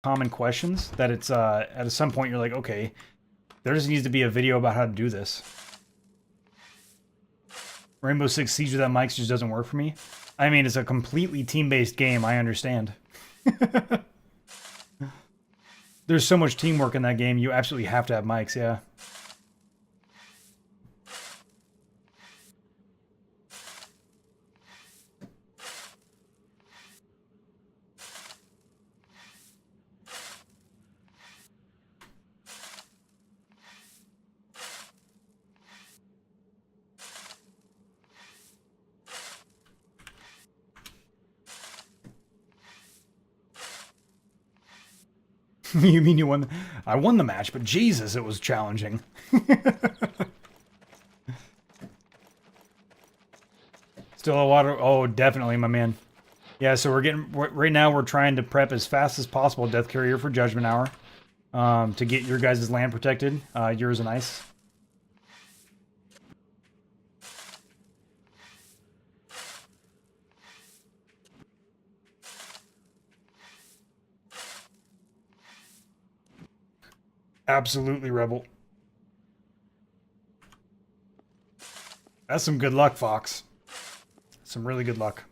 common questions that it's at some point you're like, okay, there just needs to be a video about how to do this. Rainbow Six Siege without mics just doesn't work for me. I mean, it's a completely team-based game, I understand. There's so much teamwork in that game, you absolutely have to have mics, yeah. You mean you won? I won the match, but Jesus, it was challenging. Still a water. Oh, definitely, my man. Yeah, so right now we're trying to prep as fast as possible Death Carrier for Judgment Hour, to get your guys' land protected, yours and ice. Absolutely, Rebel. That's some good luck, Fox. Some really good luck.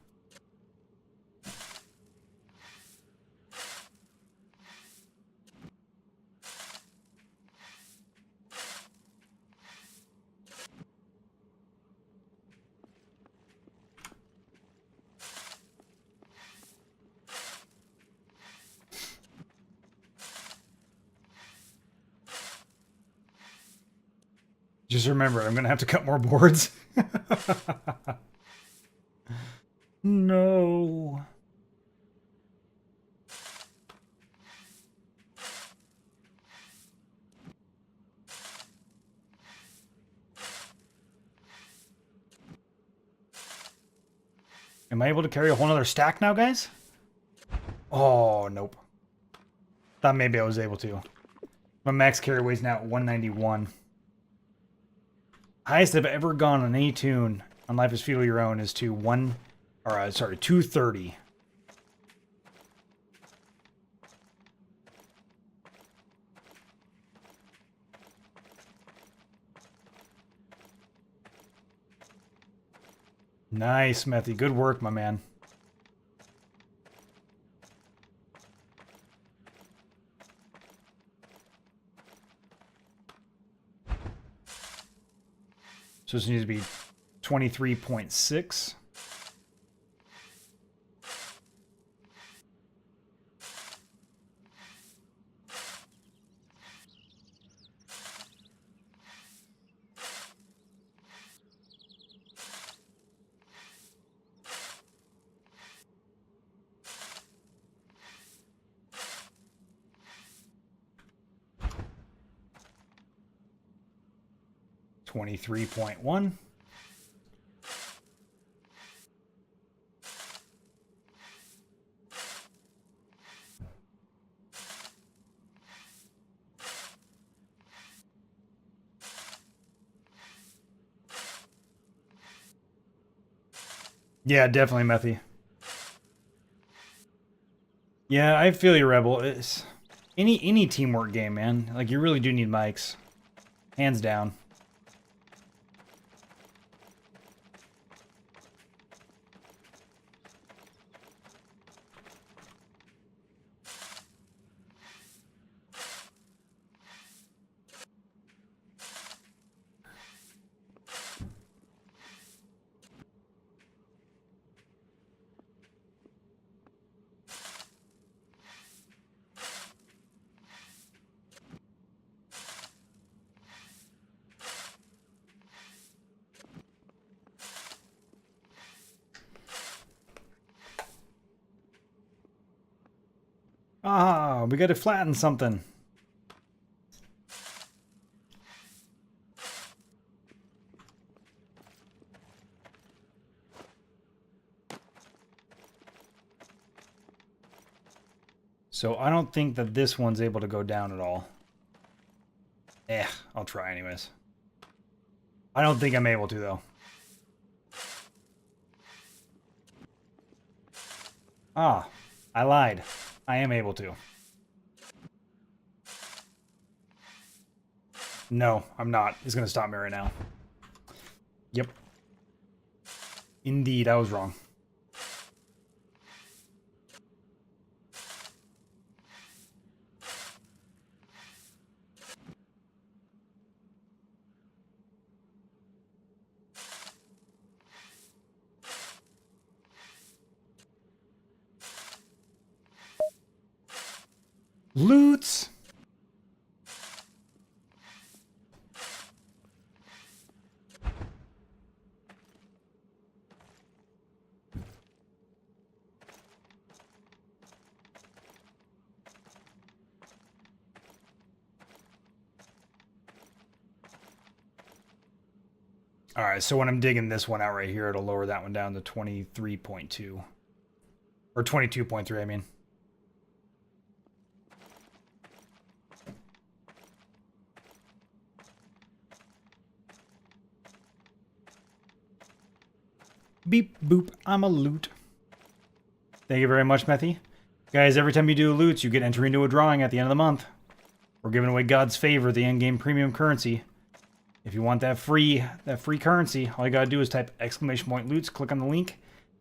Just remember, I'm going to have to cut more boards. No. Am I able to carry a whole nother stack now, guys? Oh, nope. Thought maybe I was able to. My max carry weight's now at 191. Highest I've ever gone on any tune on Life is Feudal Your Own is to 230. Nice, Methy. Good work, my man. So this needs to be 23.6. $23.1. Yeah, definitely, Methy. Yeah, I feel you, Rebel. It's any teamwork game, man. Like, you really do need mics. Hands down. Ah, we got to flatten something. So I don't think that this one's able to go down at all. I'll try anyways. I don't think I'm able to, though. Ah, I lied. I am able to. No, I'm not. It's going to stop me right now. Yep. Indeed, I was wrong. Loots! All right, so when I'm digging this one out right here, it'll lower that one down to 23.2. Or 22.3, I mean. Beep, boop, I'm a loot. Thank you very much, Methy. Guys, every time you do a loot, you get entry into a drawing at the end of the month. We're giving away God's favor, the in-game premium currency. If you want that free currency, all you gotta do is type !loots, click on the link,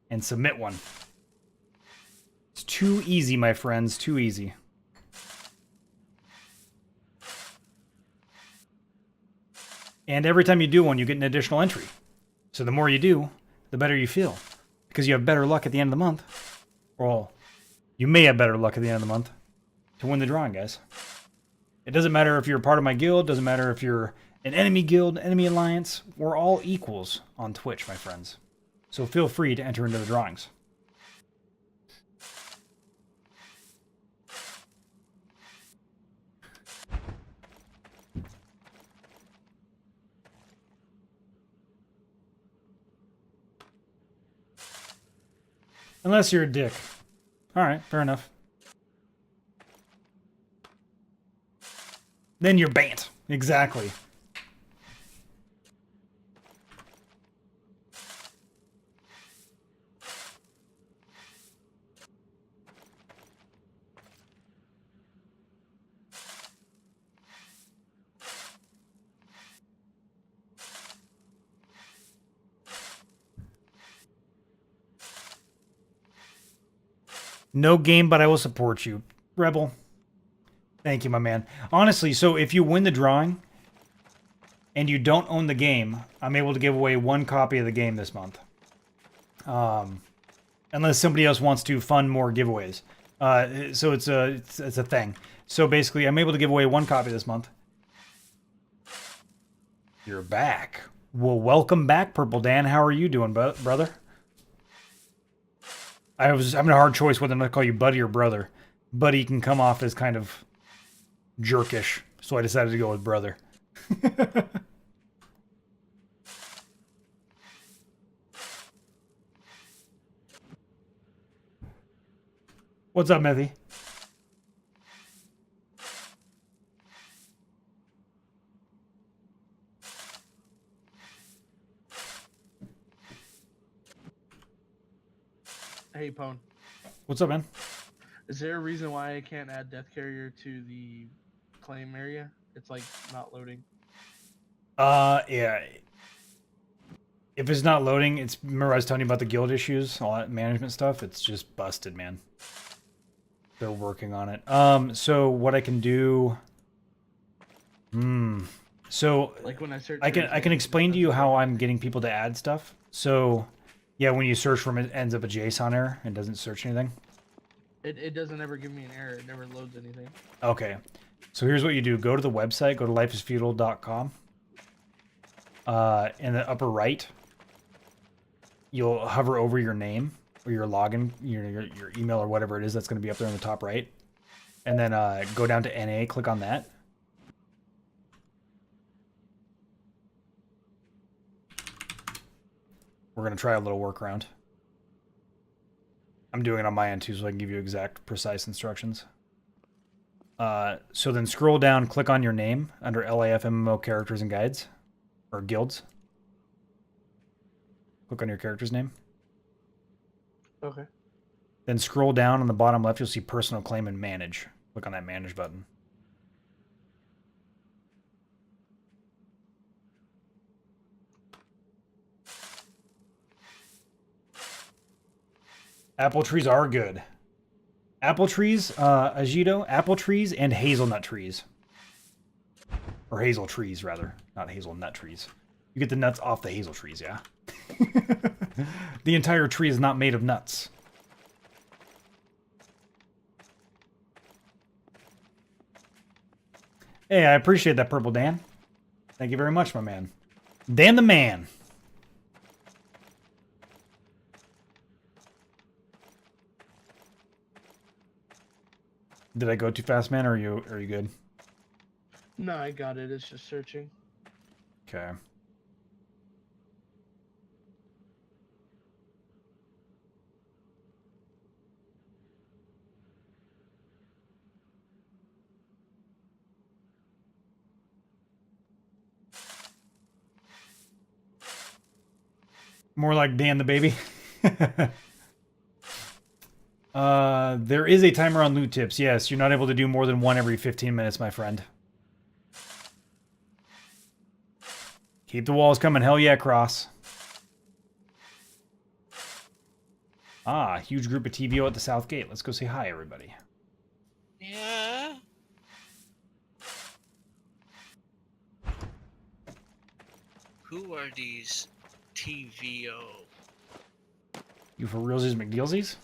and submit one. It's too easy, my friends, too easy. And every time you do one, you get an additional entry. So the more you do, the better you feel. Because you have better luck at the end of the month. Well, you may have better luck at the end of the month to win the drawing, guys. It doesn't matter if you're a part of my guild, doesn't matter if you're an enemy guild, enemy alliance. We're all equals on Twitch, my friends. So feel free to enter into the drawings. Unless you're a dick. Alright, fair enough. Then you're banned. Exactly. No game, but I will support you. Rebel. Thank you, my man. Honestly, so if you win the drawing and you don't own the game, I'm able to give away 1 copy of the game this month. Unless somebody else wants to fund more giveaways. So it's a thing. So basically, I'm able to give away 1 copy this month. You're back. Well, welcome back, Purple Dan. How are you doing, brother? I was having a hard choice whether or not to call you buddy or brother. Buddy can come off as kind of jerkish, so I decided to go with brother. What's up, Methy? Hey, Pone. What's up, man? Is there a reason why I can't add Death Carrier to the claim area? It's like not loading. Yeah. If it's not loading, it's, remember I was telling you about the guild issues, all that management stuff, it's just busted, man. They're working on it. So what I can do, so Like when I search, I can explain to you how I'm getting people to add stuff. So yeah, when you search from it, ends up a JSON error and doesn't search anything. it doesn't ever give me an error. It never loads anything. Okay, so here's what you do: go to the website, go to lifeisfeudal.com. In the upper right, you'll hover over your name or your login, your email or whatever it is that's going to be up there in the top right, and then go down to NA, click on that. We're going to try a little workaround. I'm doing it on my end too, so I can give you exact, precise instructions. So then scroll down, click on your name under LAF MMO characters and guides, or guilds. Click on your character's name. Okay. Then scroll down on the bottom left, you'll see personal claim and manage. Click on that manage button. Apple trees are good. Apple trees, Ajito, apple trees and hazelnut trees. Or hazel trees, rather. Not hazelnut trees. You get the nuts off the hazel trees, yeah? The entire tree is not made of nuts. Hey, I appreciate that, Purple Dan. Thank you very much, my man. Dan the man. Did I go too fast, man, or are you good? No, I got it. It's just searching. Okay. More like Dan the baby. There is a timer on loot tips. Yes, you're not able to do more than one every 15 minutes, my friend. Keep the walls coming. Hell yeah, Cross. Ah, huge group of TVO at the south gate. Let's go say hi, everybody. Yeah. Who are these TVO? You for realsies McDealsies?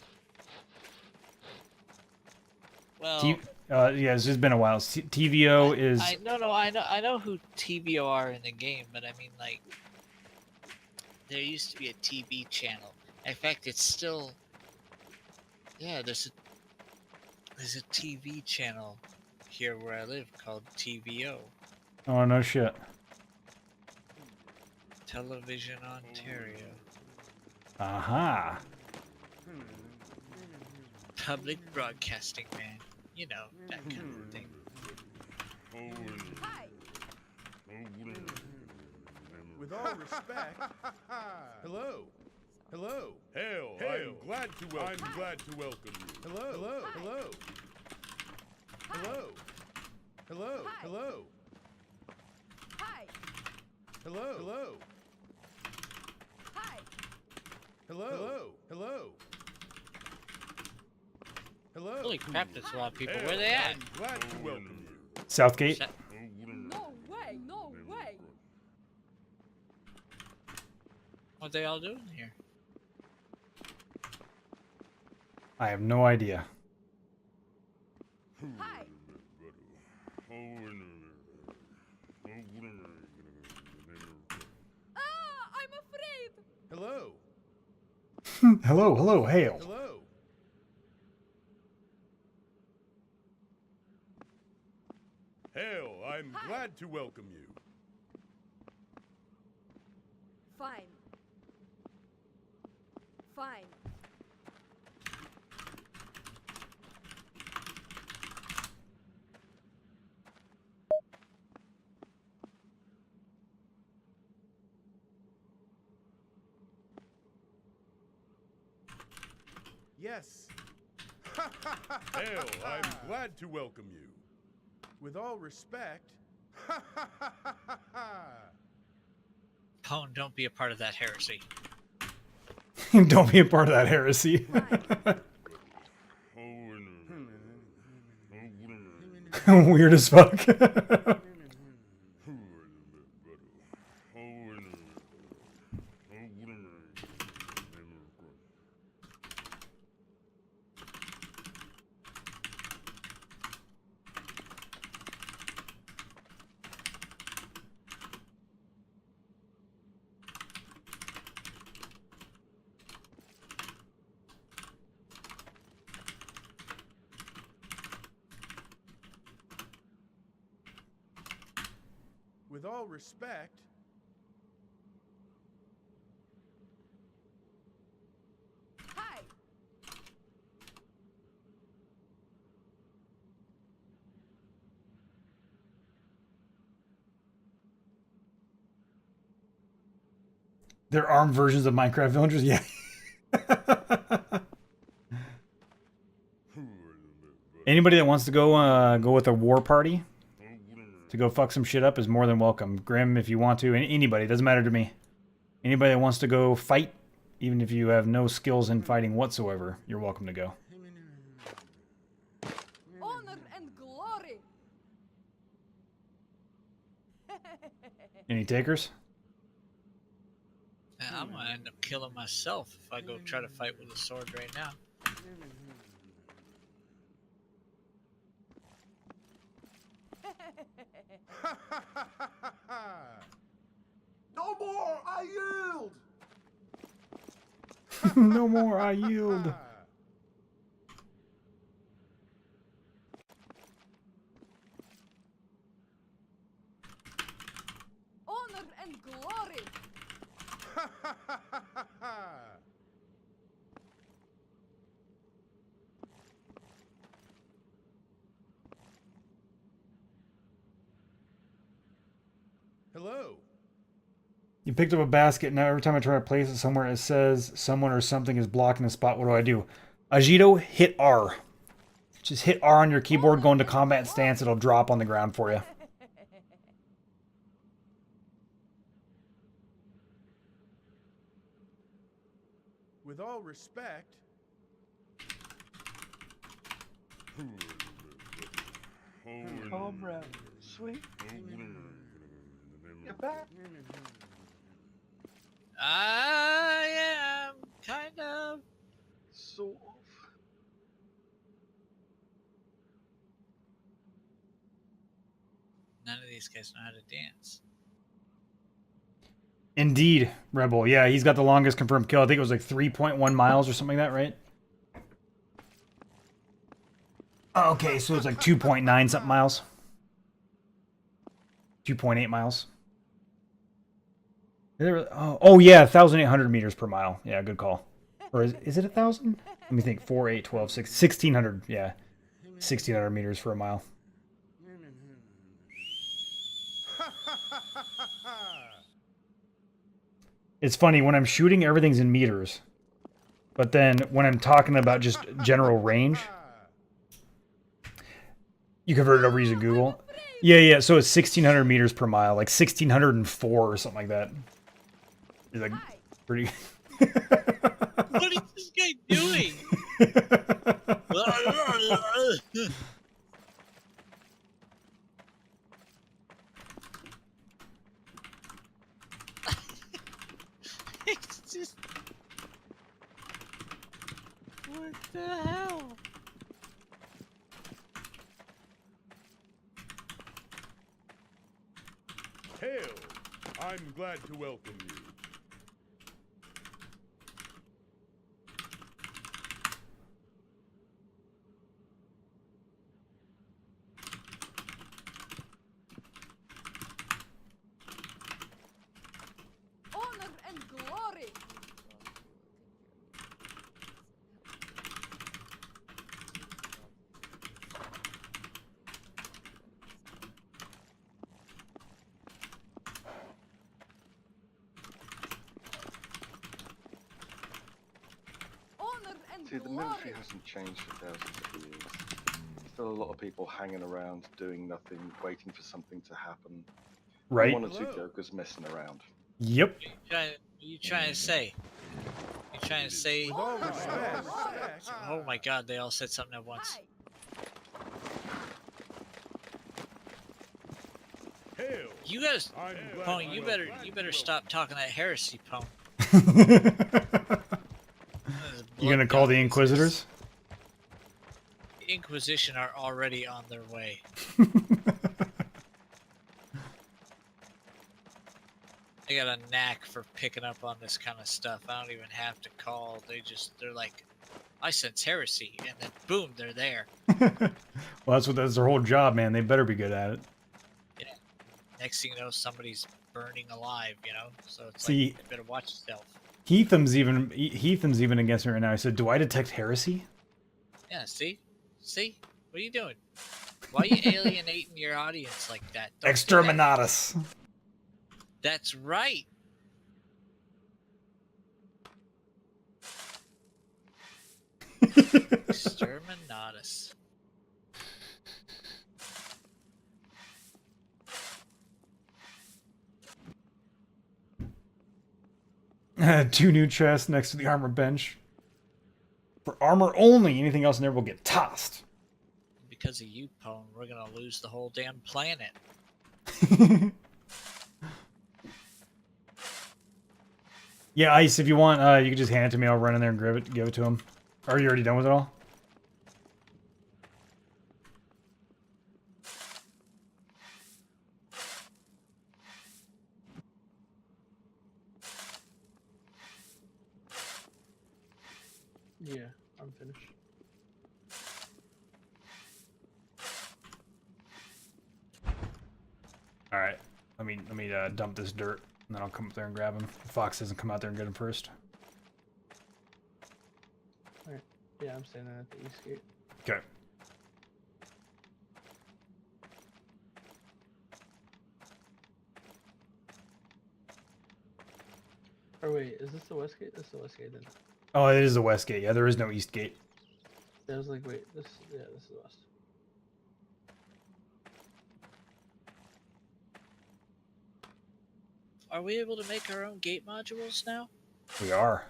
Well, Yeah, it's just been a while. TVO is... I know who TVO are in the game, but I mean, like, there used to be a TV channel. In fact, it's still, yeah, there's a TV channel here where I live called TVO. Oh, no shit. Television Ontario. Aha. Public broadcasting, man. You know, that kind of thing. Hi. With all respect. Hello. Hello. Hail, I'm glad to welcome you. Hello. Hello. Hello. Hello. Hello. Hello. Hi. Hello. Hello. Hi. Hello. Hello. Hello. Hello. Holy crap, that's a lot of people. Hail, Where are they at? I'm glad to welcome you. Southgate? Sa- No way, no way. What they all doing here? I have no idea. Hi. Ah, I'm afraid. Hello. Hello, hello, hail. Hello. Hail, I'm Hi. glad to welcome you. Fine. Fine. Yes. Hail, I'm glad to welcome you. With all respect. Pone, don't be a part of that heresy. Don't be a part of that heresy. Weird as fuck. With all respect. Hi. They're armed versions of Minecraft villagers? Yeah. Anybody that wants to go with a war party to go fuck some shit up is more than welcome. Grim, if you want to. Anybody, doesn't matter to me. Anybody that wants to go fight Even if you have no skills in fighting whatsoever, you're welcome to go. Honor and glory. Any takers? Man, I'm gonna end up killing myself if I go try to fight with a sword right now. No more! I yield! No more, I yield. Honor and glory. Hello. You picked up a basket. Now every time I try to place it somewhere, it says someone or something is blocking the spot. What do I do? Agito, hit R. Just hit R on your keyboard, go into combat stance. It'll drop on the ground for you. With all respect, Comrade, sweet. Get back. I am kind of. Sort of. None of these guys know how to dance. Indeed, Rebel. Yeah, he's got the longest confirmed kill. I think it was like 3.1 miles or something like that, right? Okay, so it's like 2.9 something miles. 2.8 miles. Oh yeah, 1,800 meters per mile. Yeah, good call. Or is it 1,000? Let me think. 4, 8, 12, 6, 1,600. Yeah, 1,600 meters for a mile. It's funny, when I'm shooting, everything's in meters. But then when I'm talking about just general range, you convert it over using Google. Yeah, so it's 1,600 meters per mile, like 1,604 or something like that. It's like pretty... What is this guy doing? It's just. What the hell? Hail! I'm glad to welcome you. Honor and glory. Honor and See, the glory. military hasn't changed for thousands of years. Still a lot of people hanging around, doing nothing, waiting for something to happen. Right? One or two Hello. jokers messing around. Yep. What you trying to say? You trying to say? with all respect, Oh my God! They all said something at once. Hi. Hail! You guys, I'm glad Pony, to you welcome better stop talking that heresy, Pony. You gonna call the Inquisitors? The Inquisition are already on their way. They got a knack for picking up on this kind of stuff. I don't even have to call. They're like, I sense heresy, and then boom, they're there. Well, that's their whole job, man. They better be good at it. Next thing you know, somebody's burning alive, you know? So it's See- like, you better watch yourself. Heatham's even against me right now. I said, "Do I detect heresy?" Yeah, see? See? What are you doing? Why are you alienating your audience like that? Don't do that. Exterminatus. That's right. Exterminatus. 2 new chests next to the armor bench. For armor only. Anything else in there will get tossed. Because of you, Pone, we're gonna lose the whole damn planet. Yeah, Ice, if you want, you can just hand it to me. I'll run in there and give it to him. Are you already done with it all? Yeah, I'm finished. All right. Let me dump this dirt, and then I'll come up there and grab him. Fox doesn't come out there and get him first. Alright. Yeah, I'm standing at the east gate. Okay. Or wait, is this the west gate? This is the west gate, then. Oh, it is the west gate. Yeah, there is no east gate. I was like, wait, this is the west. Are we able to make our own gate modules now? We are.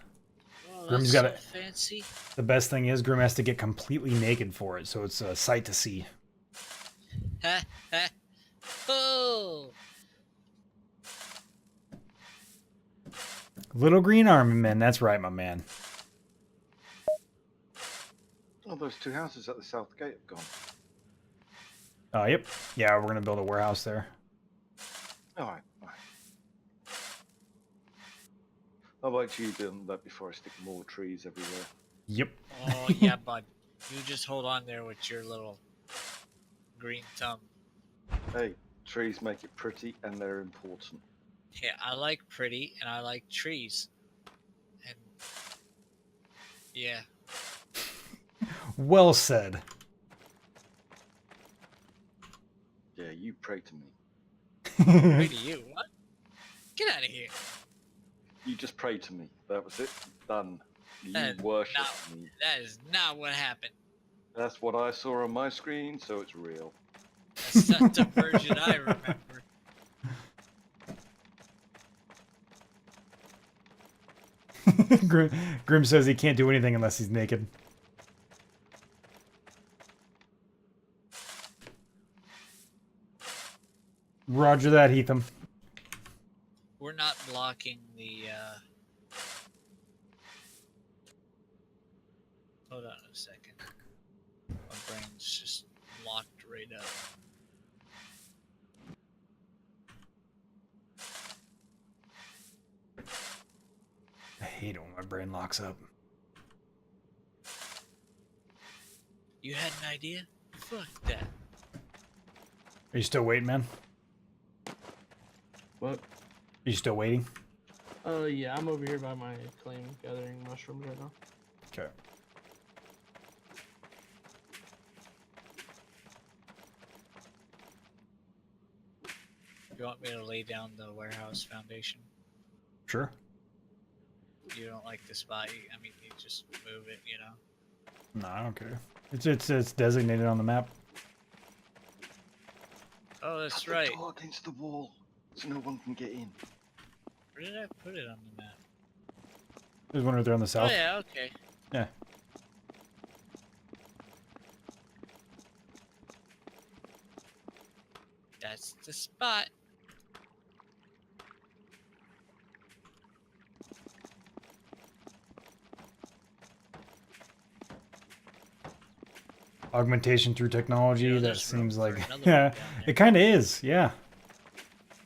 Oh, Grim's that's got so fancy. The best thing is Grim has to get completely naked for it, so it's a sight to see. Ha ha. Oh. Little green army men. That's right, my man. Oh, those 2 houses at the south gate have gone. Yep. Yeah, we're gonna build a warehouse there. Alright, alright. I'll wait till you do that before I stick more trees everywhere. Yep. Oh yeah, bud. You just hold on there with your little green thumb. Hey, trees make it pretty and they're important. Yeah, I like pretty and I like trees. And yeah. Well said. Yeah, you pray to me. Pray to you. What? Get out of here. You just pray to me. That was it. Done. You That is worship not- me. That is not what happened. That's what I saw on my screen, so it's real. That's not the version I remember. Grim says he can't do anything unless he's naked. Roger that, Heatham. We're not blocking the Hold on a second. My brain's just locked right up. I hate it when my brain locks up. You had an idea? Fuck that. Are you still waiting, man? What? Are you still waiting? Yeah, I'm over here by my claim gathering mushrooms right now. Okay. You want me to lay down the warehouse foundation? Sure. You don't like the spot? I mean, you just move it, you know? No, I don't care. It's designated on the map. Oh, that's Put right. the door against the wall, so no one can get in. Where did I put it on the map? There's one right there on the Oh south. yeah, okay. Yeah. That's the spot. Augmentation through technology. You know, that there's room seems for like another one yeah, down there. it kind of is. Yeah.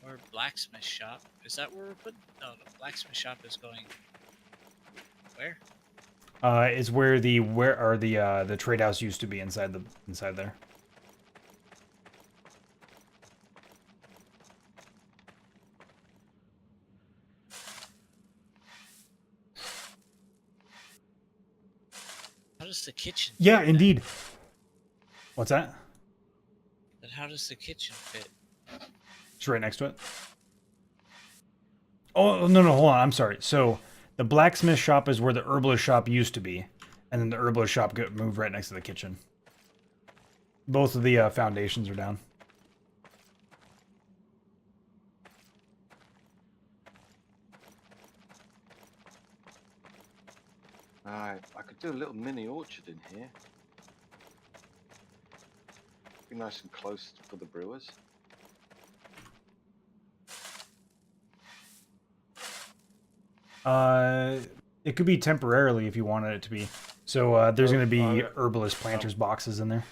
Or blacksmith shop. Is that where we're putting? No, the blacksmith shop is going. Where? Is where the trade house used to be inside there. How does the kitchen? Yeah, fit indeed. What's that? Then how does the kitchen fit? It's right next to it. Oh no, hold on. I'm sorry. So the blacksmith shop is where the herbalist shop used to be, and then the herbalist shop got moved right next to the kitchen. Both of the foundations are down. I could do a little mini orchard in here. Be nice and close for the brewers. It could be temporarily if you wanted it to be. So there's going to be herbalist planters boxes in there.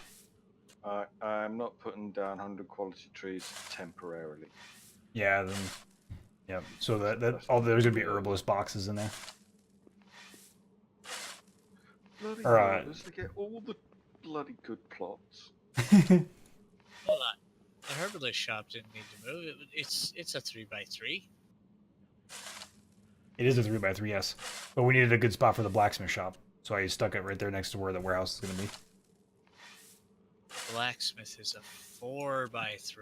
I'm not putting down 100 quality trees temporarily. Yeah, then, yeah. So that there's going to be herbalist boxes in there. Bloody Or, Wardens, they get all the bloody good plots. Hold on. The herbalist shop didn't need to move. It's a 3x3. It is a 3x3, yes. But we needed a good spot for the blacksmith shop. So I stuck it right there next to where the warehouse is going to be. Blacksmith is a 4x3.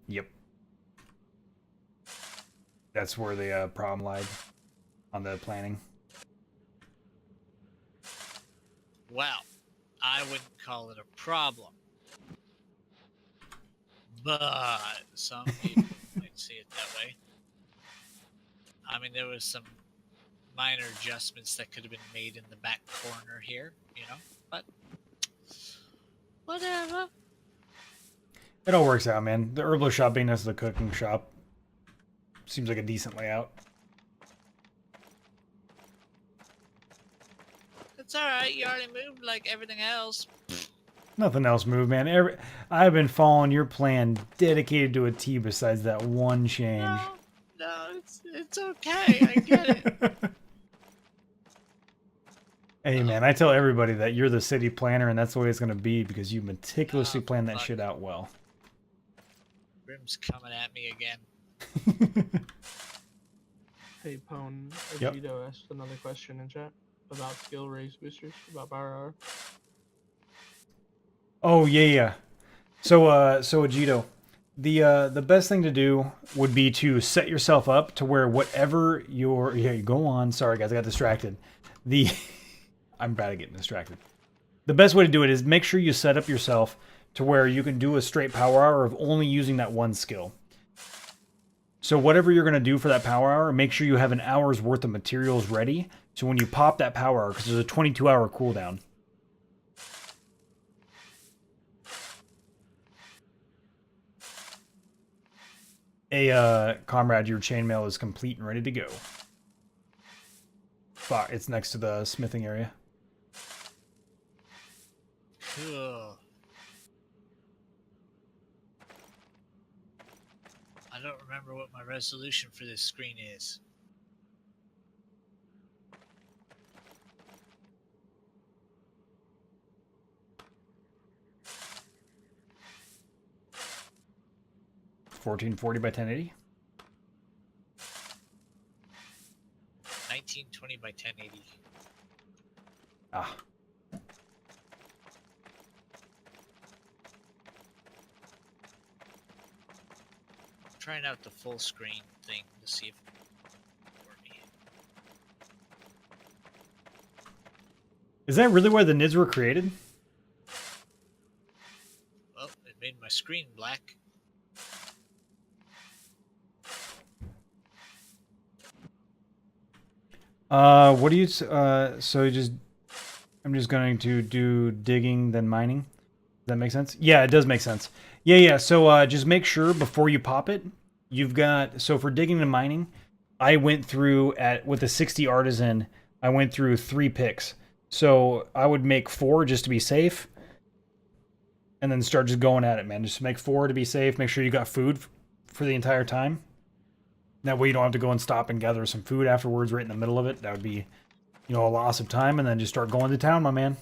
Yep. That's where the problem lied on the planning. Well, I wouldn't call it a problem. But some people might see it that way. I mean, there was some minor adjustments that could have been made in the back corner here, you know, but whatever. It all works out, man. The herbalist shop being next to the cooking shop seems like a decent layout. It's alright, you already moved like everything else. Nothing else moved, man. I've been following your plan dedicated to a T besides that one change. No, it's okay. I get it. Hey, man, I tell everybody that you're the city planner, and that's the way it's going to be because you meticulously plan that shit out well. Grim's coming at me again. Hey, Pone, Yep. Agito asked another question in chat about skill raise boosters, about power hour. Oh, yeah. So Agito, the best thing to do would be to set yourself up to where whatever you go on. Sorry, guys, I got distracted. I'm bad at getting distracted. The best way to do it is make sure you set up yourself to where you can do a straight power hour of only using that one skill. So whatever you're going to do for that power hour, make sure you have an hour's worth of materials ready. So when you pop that power hour, because there's a 22-hour cooldown. Hey, comrade, your chainmail is complete and ready to go. Fuck, it's next to the smithing area. Cool. I don't remember what my resolution for this screen is. It's 1440 by 1080. 1920 by 1080. Ah. Trying out the full screen thing to see if it for me. Is that really where the NIDs were created? Well, it made my screen black. What do you, so you just, I'm just going to do digging, then mining. Does that make sense? Yeah, it does make sense. Yeah. So, just make sure before you pop it, you've got, so for digging and mining, I went through with a 60 artisan, I went through 3 picks. So I would make 4 just to be safe. And then start just going at it, man. Just make 4 to be safe. Make sure you got food for the entire time. That way you don't have to go and stop and gather some food afterwards right in the middle of it. That would be, a loss of time. And then just start going to town, my man.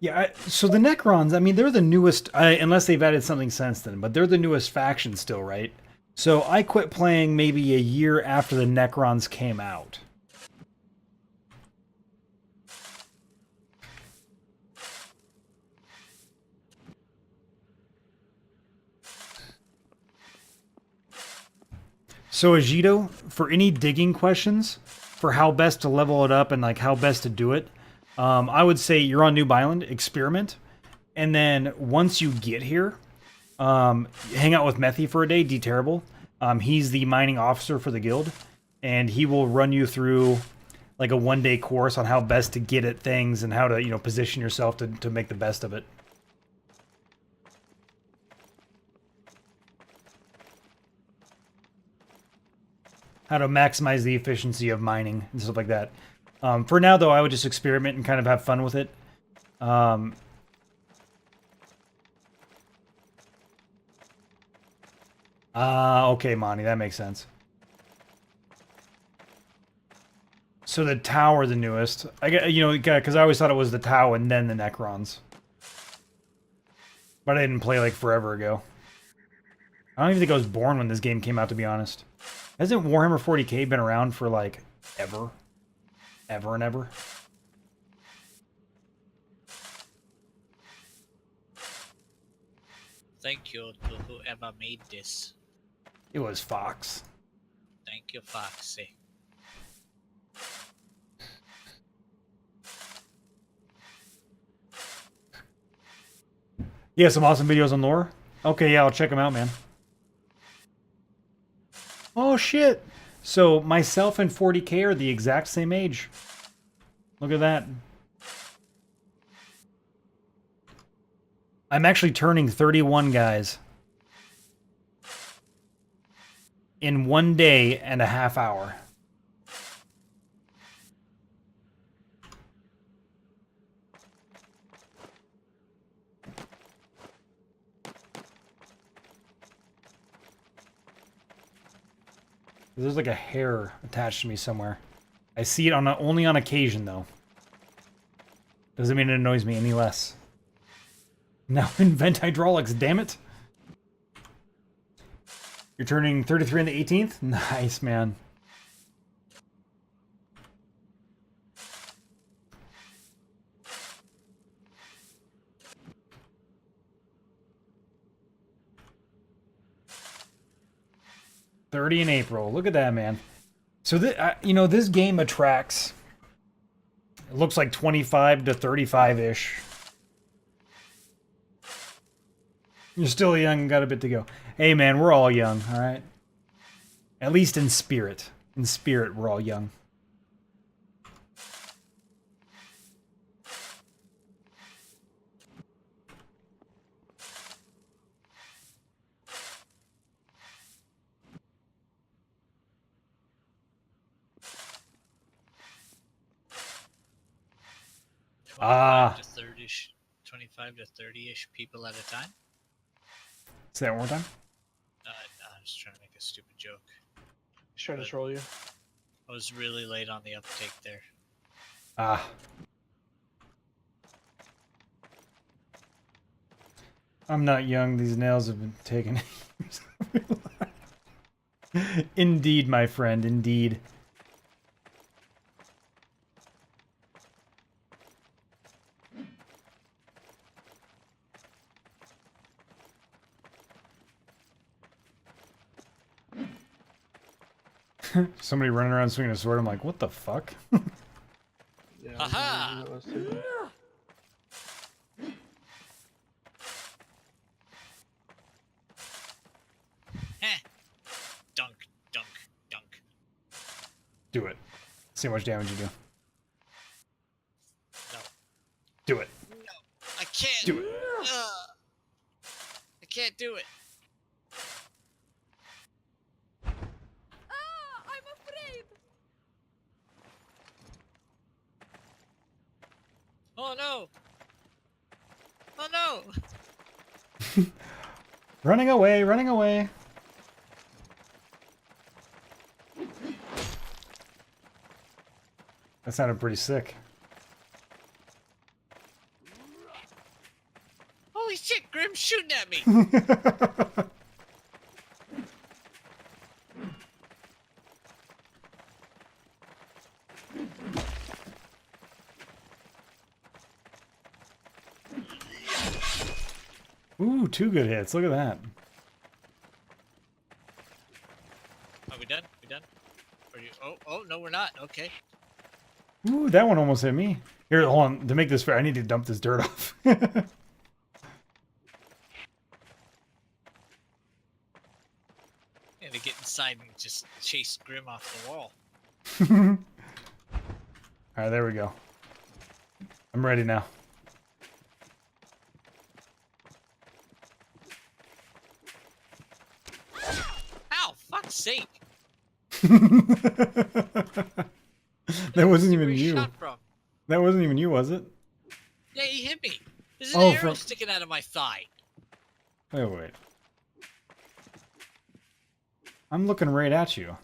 Yeah, so the Necrons, I mean, they're the newest, unless they've added something since then, but they're the newest faction still, right? So I quit playing maybe a year after the Necrons came out. So Agito, for any digging questions, for how best to level it up and like how best to do it, I would say you're on Noob Island, experiment, and then once you get here, hang out with Methy for a day, D Terrible. He's the mining officer for the guild, and he will run you through like a 1-day course on how best to get at things and how to, you know, position yourself to make the best of it. How to maximize the efficiency of mining and stuff like that. For now, though, I would just experiment and kind of have fun with it. Okay, Monty, that makes sense. So the Tau are the newest. I get, you know, because I always thought it was the Tau and then the Necrons. But I didn't play like forever ago. I don't even think I was born when this game came out, to be honest. Hasn't Warhammer 40k been around for like ever? Ever and ever? Thank you to whoever made this. It was Fox. Thank you, Foxy. Yeah, some awesome videos on lore. Okay, yeah, I'll check them out, man. Oh, shit. So, myself and 40k are the exact same age. Look at that. I'm actually turning 31, guys. In 1 day and a half hour. There's like a hair attached to me somewhere. I see it on only on occasion, though. Doesn't mean it annoys me any less. Now invent hydraulics, damn it! You're turning 33 on the 18th? Nice, man. '30 in April. Look at that, man. So, you know, this game attracts... It looks like 25 to 35-ish. You're still young and got a bit to go. Hey, man, we're all young, all right? At least in spirit. In spirit, we're all young. Ah. 25 to 30-ish people at a time? Say that one more time? I was trying to make a stupid joke. He's trying to troll you. I was really late on the uptake there. Ah. I'm not young. These nails have been taken. Indeed, my friend. Indeed. Somebody running around swinging a sword. I'm like, what the fuck? Yeah, Aha! that was too. Heh. Dunk, dunk, dunk. Do it. See how much damage you do. No. Do it. No. I can't. Do it. I can't do it. I'm afraid. Oh no. Oh no. Running away, running away. That sounded pretty sick. Holy shit, Grim's shooting at me. Ooh, 2 good hits. Look at that. Are we done? We done? Are you? Oh, no, we're not. Okay. Ooh, that one almost hit me. Here, hold on. To make this fair, I need to dump this dirt off. Yeah, to get inside and just chase Grim off the wall. Alright, there we go. I'm ready now. Ow, fuck's sake! That wasn't Where even he you. shot from? That wasn't even you, was it? Yeah, he hit me. There's an Oh, arrow from- sticking out of my thigh. Wait. I'm looking right at you.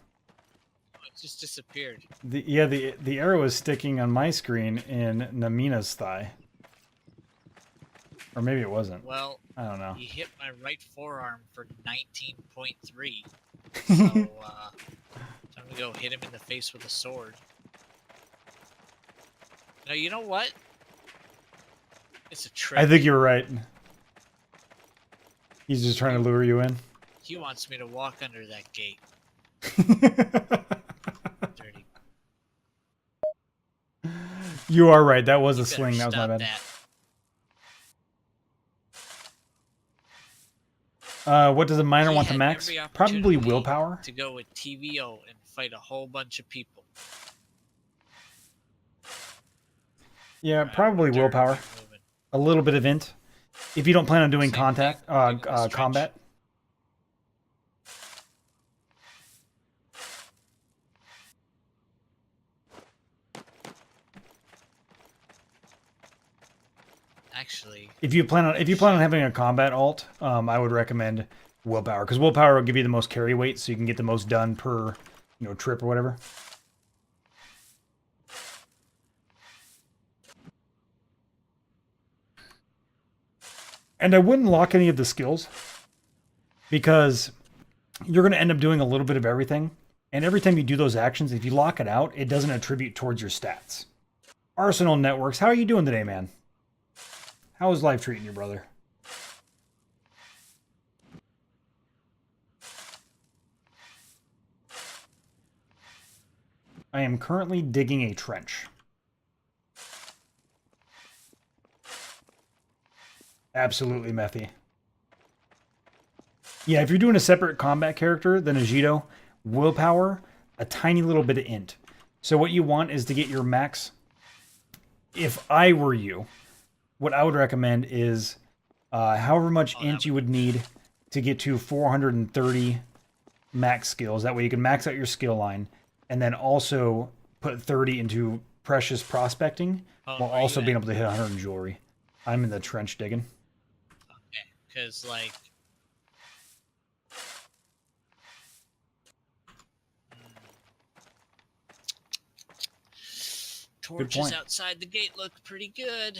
It just disappeared. The arrow is sticking on my screen in Namina's thigh. Or maybe it wasn't. Well, I don't know. he hit my right forearm for 19.3. So, time to go hit him in the face with a sword. No, you know what? It's a trick. I think you were right. He's just trying to lure you in. He wants me to walk under that gate. Dirty. You are right. That was You a better sling. That was my stop bad. that. What does a miner He want to had max? every Probably opportunity willpower. To go with TVO and fight a whole bunch of people. Yeah, Alright, probably dirt, willpower. keep moving. A little bit of int. If you don't plan on doing Same contact, thing, like in this trench. combat. Actually, If you plan on having a combat alt, I would recommend willpower because willpower will give you the most carry weight, so you can get the most done per, trip or whatever. And I wouldn't lock any of the skills because you're going to end up doing a little bit of everything. And every time you do those actions, if you lock it out, it doesn't attribute towards your stats. Arsenal Networks, how are you doing today, man? How is life treating you, brother? I am currently digging a trench. Absolutely methy. Yeah, if you're doing a separate combat character than Agito, willpower, a tiny little bit of int. So what you want is to get your max. If I were you, what I would recommend is however much int you would need to get to 430 max skills. That way you can max out your skill line and then also put 30 into precious prospecting while where are also you being at? able to hit 100 in jewelry. I'm in the trench digging. Okay, because like, torches point. outside the gate look pretty good.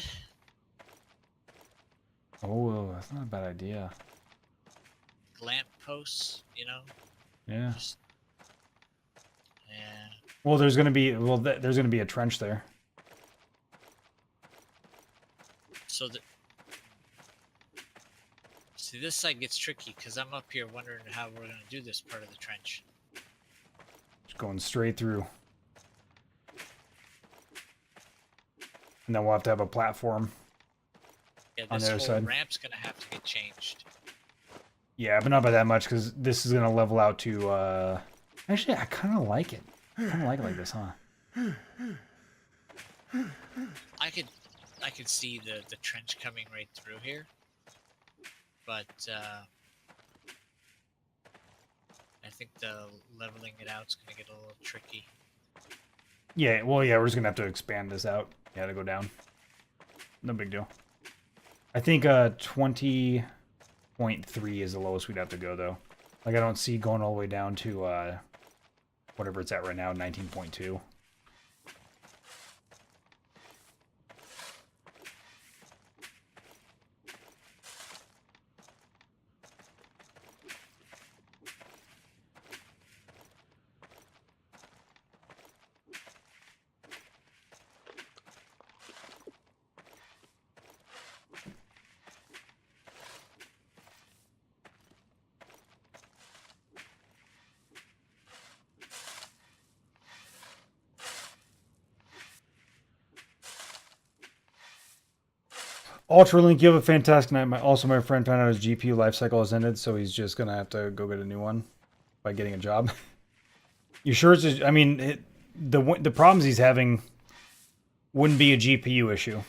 Oh, that's not a bad idea. Lamp posts, Yeah. Just, yeah. Well, there's gonna be a trench there. So see, this side gets tricky because I'm up here wondering how we're gonna do this part of the trench. Just going straight through. And then we'll have to have a platform. Yeah, On this the whole other side. ramp's gonna have to get changed. Yeah, but not by that much because this is gonna level out to. Actually, I kind of like it. I kind of like it like this, huh? I could see the trench coming right through here, but I think the leveling it out is gonna get a little tricky. Yeah. Well, yeah, we're just gonna have to expand this out. Yeah, to go down. No big deal. I think 20.3 is the lowest we'd have to go though. Like I don't see going all the way down to whatever it's at right now, 19.2. Ultralink, you have a fantastic night. Also, my friend found out his GPU life cycle has ended, so he's just gonna have to go get a new one by getting a job. You sure it's just, I mean, the problems he's having wouldn't be a GPU issue.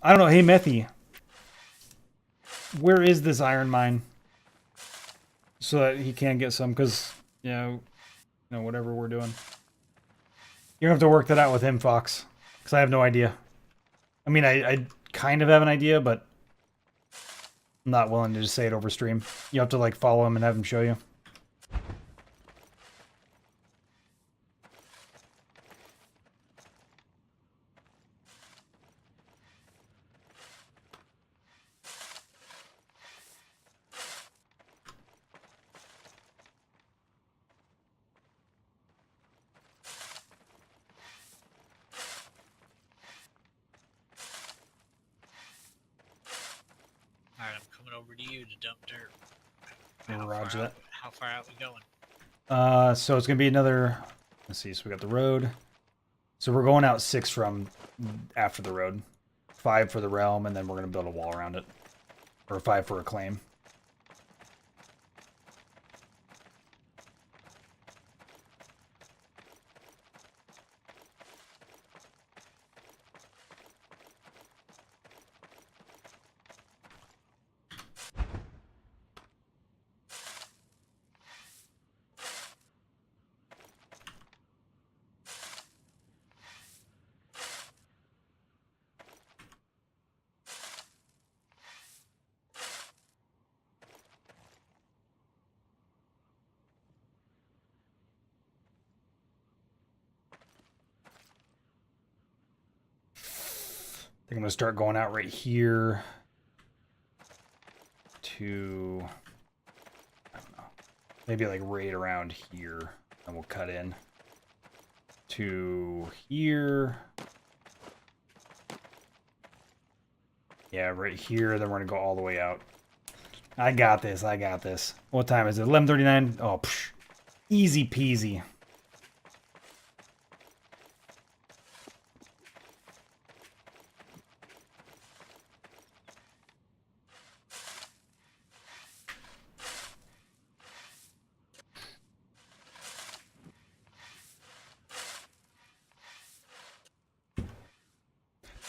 I don't know. Hey, Methy, where is this iron mine? So that he can get some, because, whatever we're doing. You're going to have to work that out with him, Fox, because I have no idea. I mean, I kind of have an idea, but I'm not willing to just say it over stream. You have to, like, follow him and have him show you. Alright, I'm coming over to you to dump dirt. Roger that. How far out we going? So it's going to be another, let's see, so we got the road. So we're going out 6 from after the road. 5 for the realm, and then we're going to build a wall around it. Or 5 for a claim. I'm going to start going out right here to, I don't know, maybe like right around here, and we'll cut in to here. Yeah, right here, then we're going to go all the way out. I got this, I got this. What time is it? 11:39? Oh, psh, easy peasy.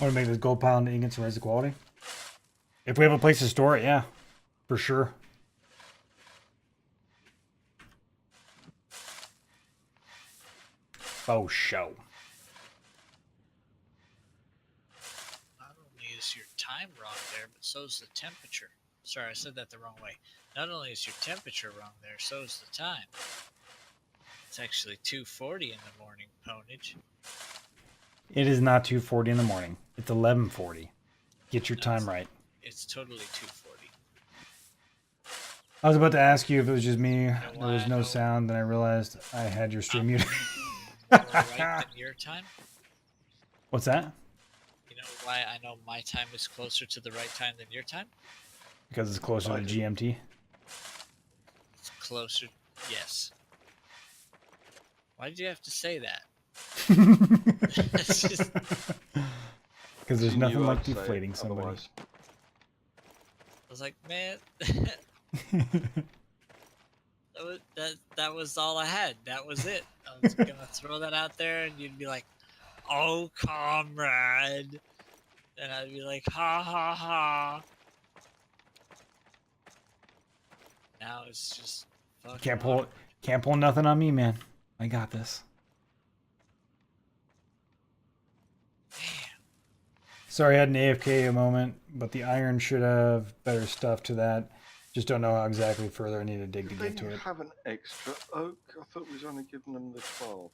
I want to make this gold pile into ingots and raise the quality. If we have a place to store it, yeah, for sure. Oh, show. Not only is your time wrong there, but so's the temperature. Sorry, I said that the wrong way. Not only is your temperature wrong there, so's the time. It's actually 2:40 in the morning, Pwnage. It is not 2:40 in the morning. It's 11:40. Get your time right. It's totally 2:40. I was about to ask you if it was just me. know There why was I no know- sound, then I realized I had your stream muted. More right than your time? What's that? You know why I know my time is closer to the right time than your time? Because it's closer to GMT. It's closer. Yes. Why did you have to say that? It's just, Because there's You nothing knew like I'd say it deflating somebody. otherwise. I was like, man, that was all I had. That was it. I was gonna throw that out there, and you'd be like, "Oh, comrade," and I'd be like, "Ha ha ha." Now it's just fucking Can't pull nothing on me, man. I got this. Sorry, I had an AFK a moment, but the iron should have better stuff to that. Just don't know how exactly further I need to dig to They get to it. have an extra oak. I thought we was only giving them the 12.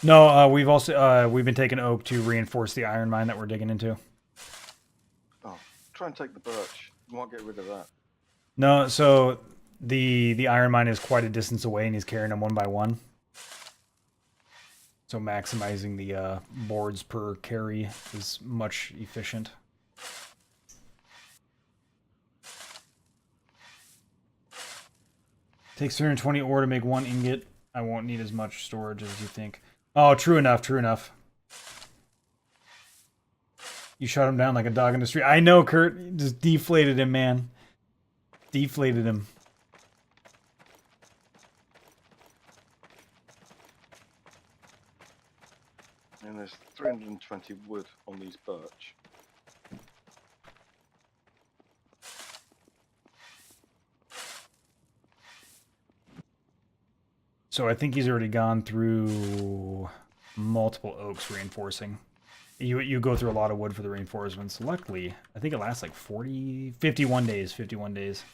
No, we've also we've been taking oak to reinforce the iron mine that we're digging into. Oh, try and take the birch. You might get rid of that. No, so the iron mine is quite a distance away, and he's carrying them one by one. So maximizing the boards per carry is much efficient. Takes 320 ore to make 1 ingot. I won't need as much storage as you think. Oh, true enough, true enough. You shot him down like a dog in the street. I know, Kurt. You just deflated him, man. Deflated him. And there's 320 wood on these birch. So I think he's already gone through multiple oaks reinforcing. You go through a lot of wood for the reinforcements. Luckily, I think it lasts like 51 days. 51 days.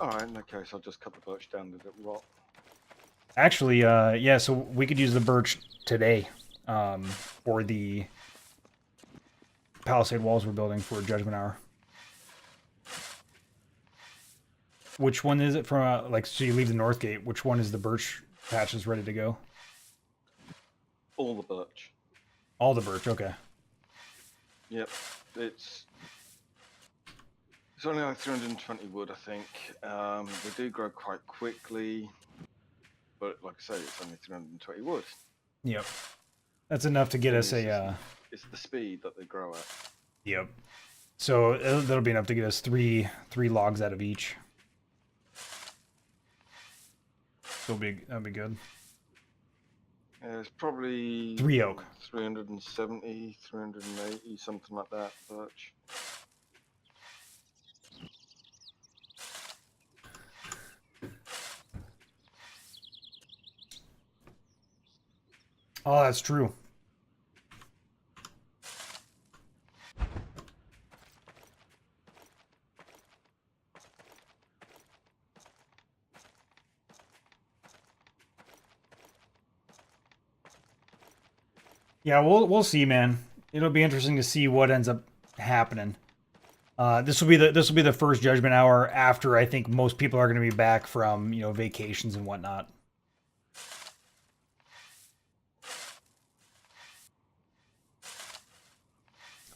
Alright, in that case, I'll just cut the birch down and let it rot. Actually, yeah, so we could use the birch today for the palisade walls we're building for Judgment Hour. Which one is it from, like, so you leave the north gate, which one is the birch patches ready to go? All the birch. All the birch, okay. Yep, it's only like 320 wood, I think. They do grow quite quickly, but like I say, it's only 320 wood. Yep. That's enough to get us It's a, It's the speed that they grow at. yep. So that'll be enough to get us three logs out of each. So that'll be good. Yeah, it's probably 3 oak. 370, 380, something like that, birch. Oh, that's true. Yeah, we'll see, man. It'll be interesting to see what ends up happening. This will be the first Judgment Hour after I think most people are going to be back from, you know, vacations and whatnot.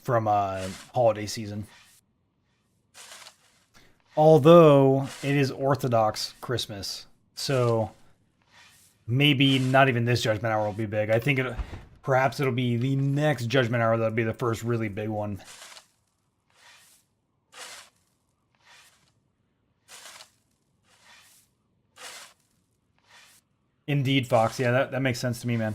From holiday season. Although it is Orthodox Christmas, so maybe not even this Judgment Hour will be big. I think perhaps it'll be the next Judgment Hour that'll be the first really big one. Indeed, Fox. Yeah, that makes sense to me, man.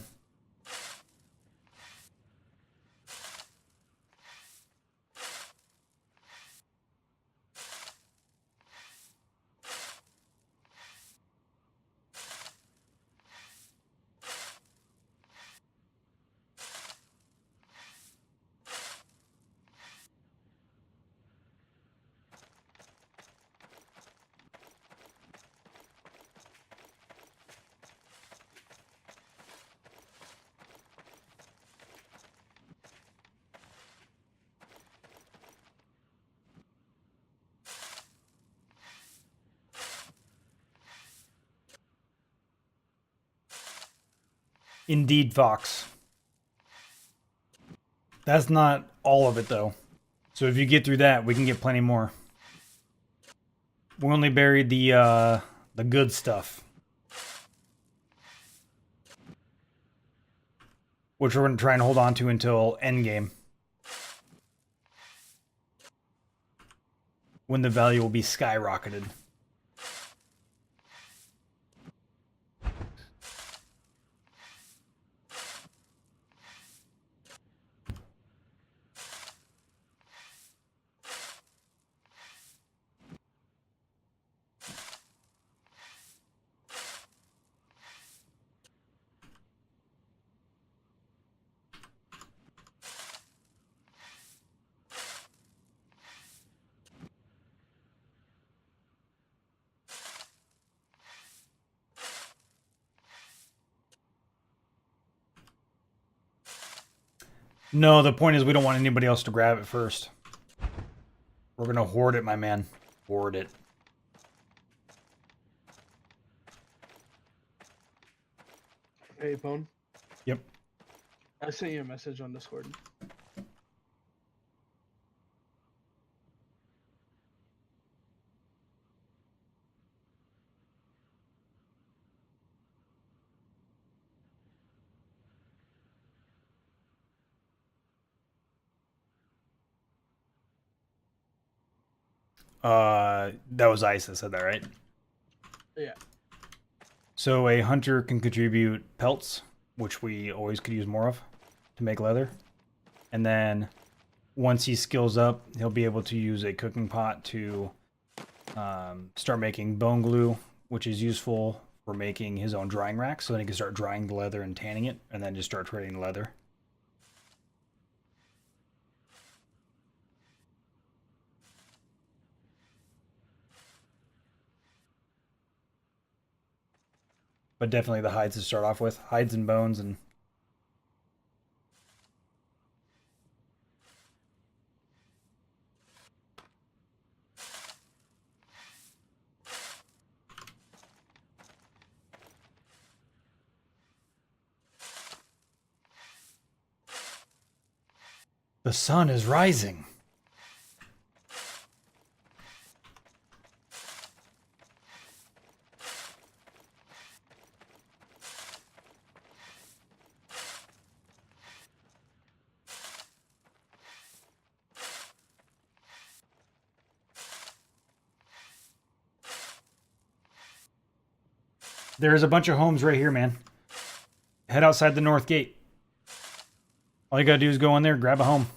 Indeed, Fox. That's not all of it, though. So if you get through that, we can get plenty more. We only buried the good stuff, which we're going to try and hold on to until endgame, when the value will be skyrocketed. No, the point is we don't want anybody else to grab it first. We're going to hoard it, my man. Hoard it. Hey, Pone. Yep. I sent you a message on Discord. That was Ice that said that, right? Yeah. So a hunter can contribute pelts, which we always could use more of to make leather. And then once he skills up, he'll be able to use a cooking pot to start making bone glue, which is useful for making his own drying rack. So then he can start drying the leather and tanning it, and then just start trading leather. But definitely the hides to start off with. Hides and bones and... The sun is rising. There's a bunch of homes right here, man. Head outside the north gate. All you gotta do is go in there, grab a home.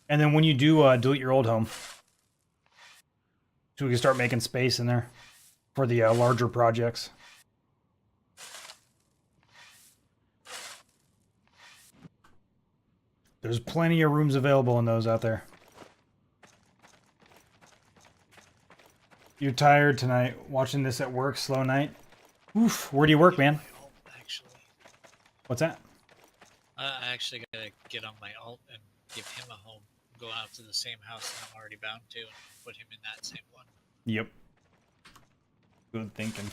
And then when you do, delete your old home. So we can start making space in there for the larger projects. There's plenty of rooms available in those out there. You're tired tonight, watching this at work, slow night? Oof, where do you work, man? Actually, What's that? I actually gotta get on my alt and give him a home. Go out to the same house that I'm already bound to and put him in that same one. Yep. Good thinking.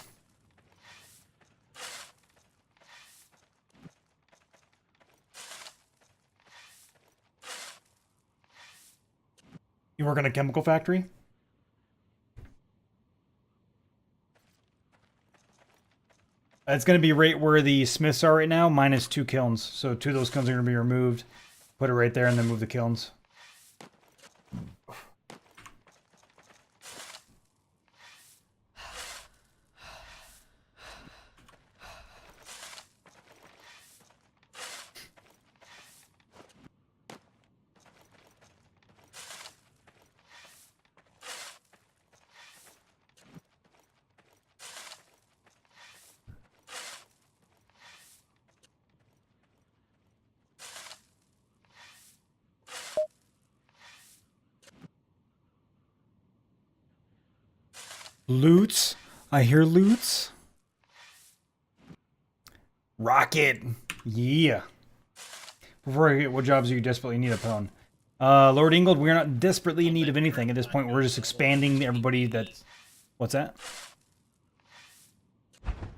You work in a chemical factory? It's going to be right where the smiths are right now, minus 2 kilns. So 2 of those kilns are going to be removed. Put it right there and then move the kilns. Loots? I hear loots. Rocket! Yeah. Before I get what jobs do you desperately need upon? Lord Ingold, we're not desperately in need of anything at this point. We're just expanding everybody that's... What's that?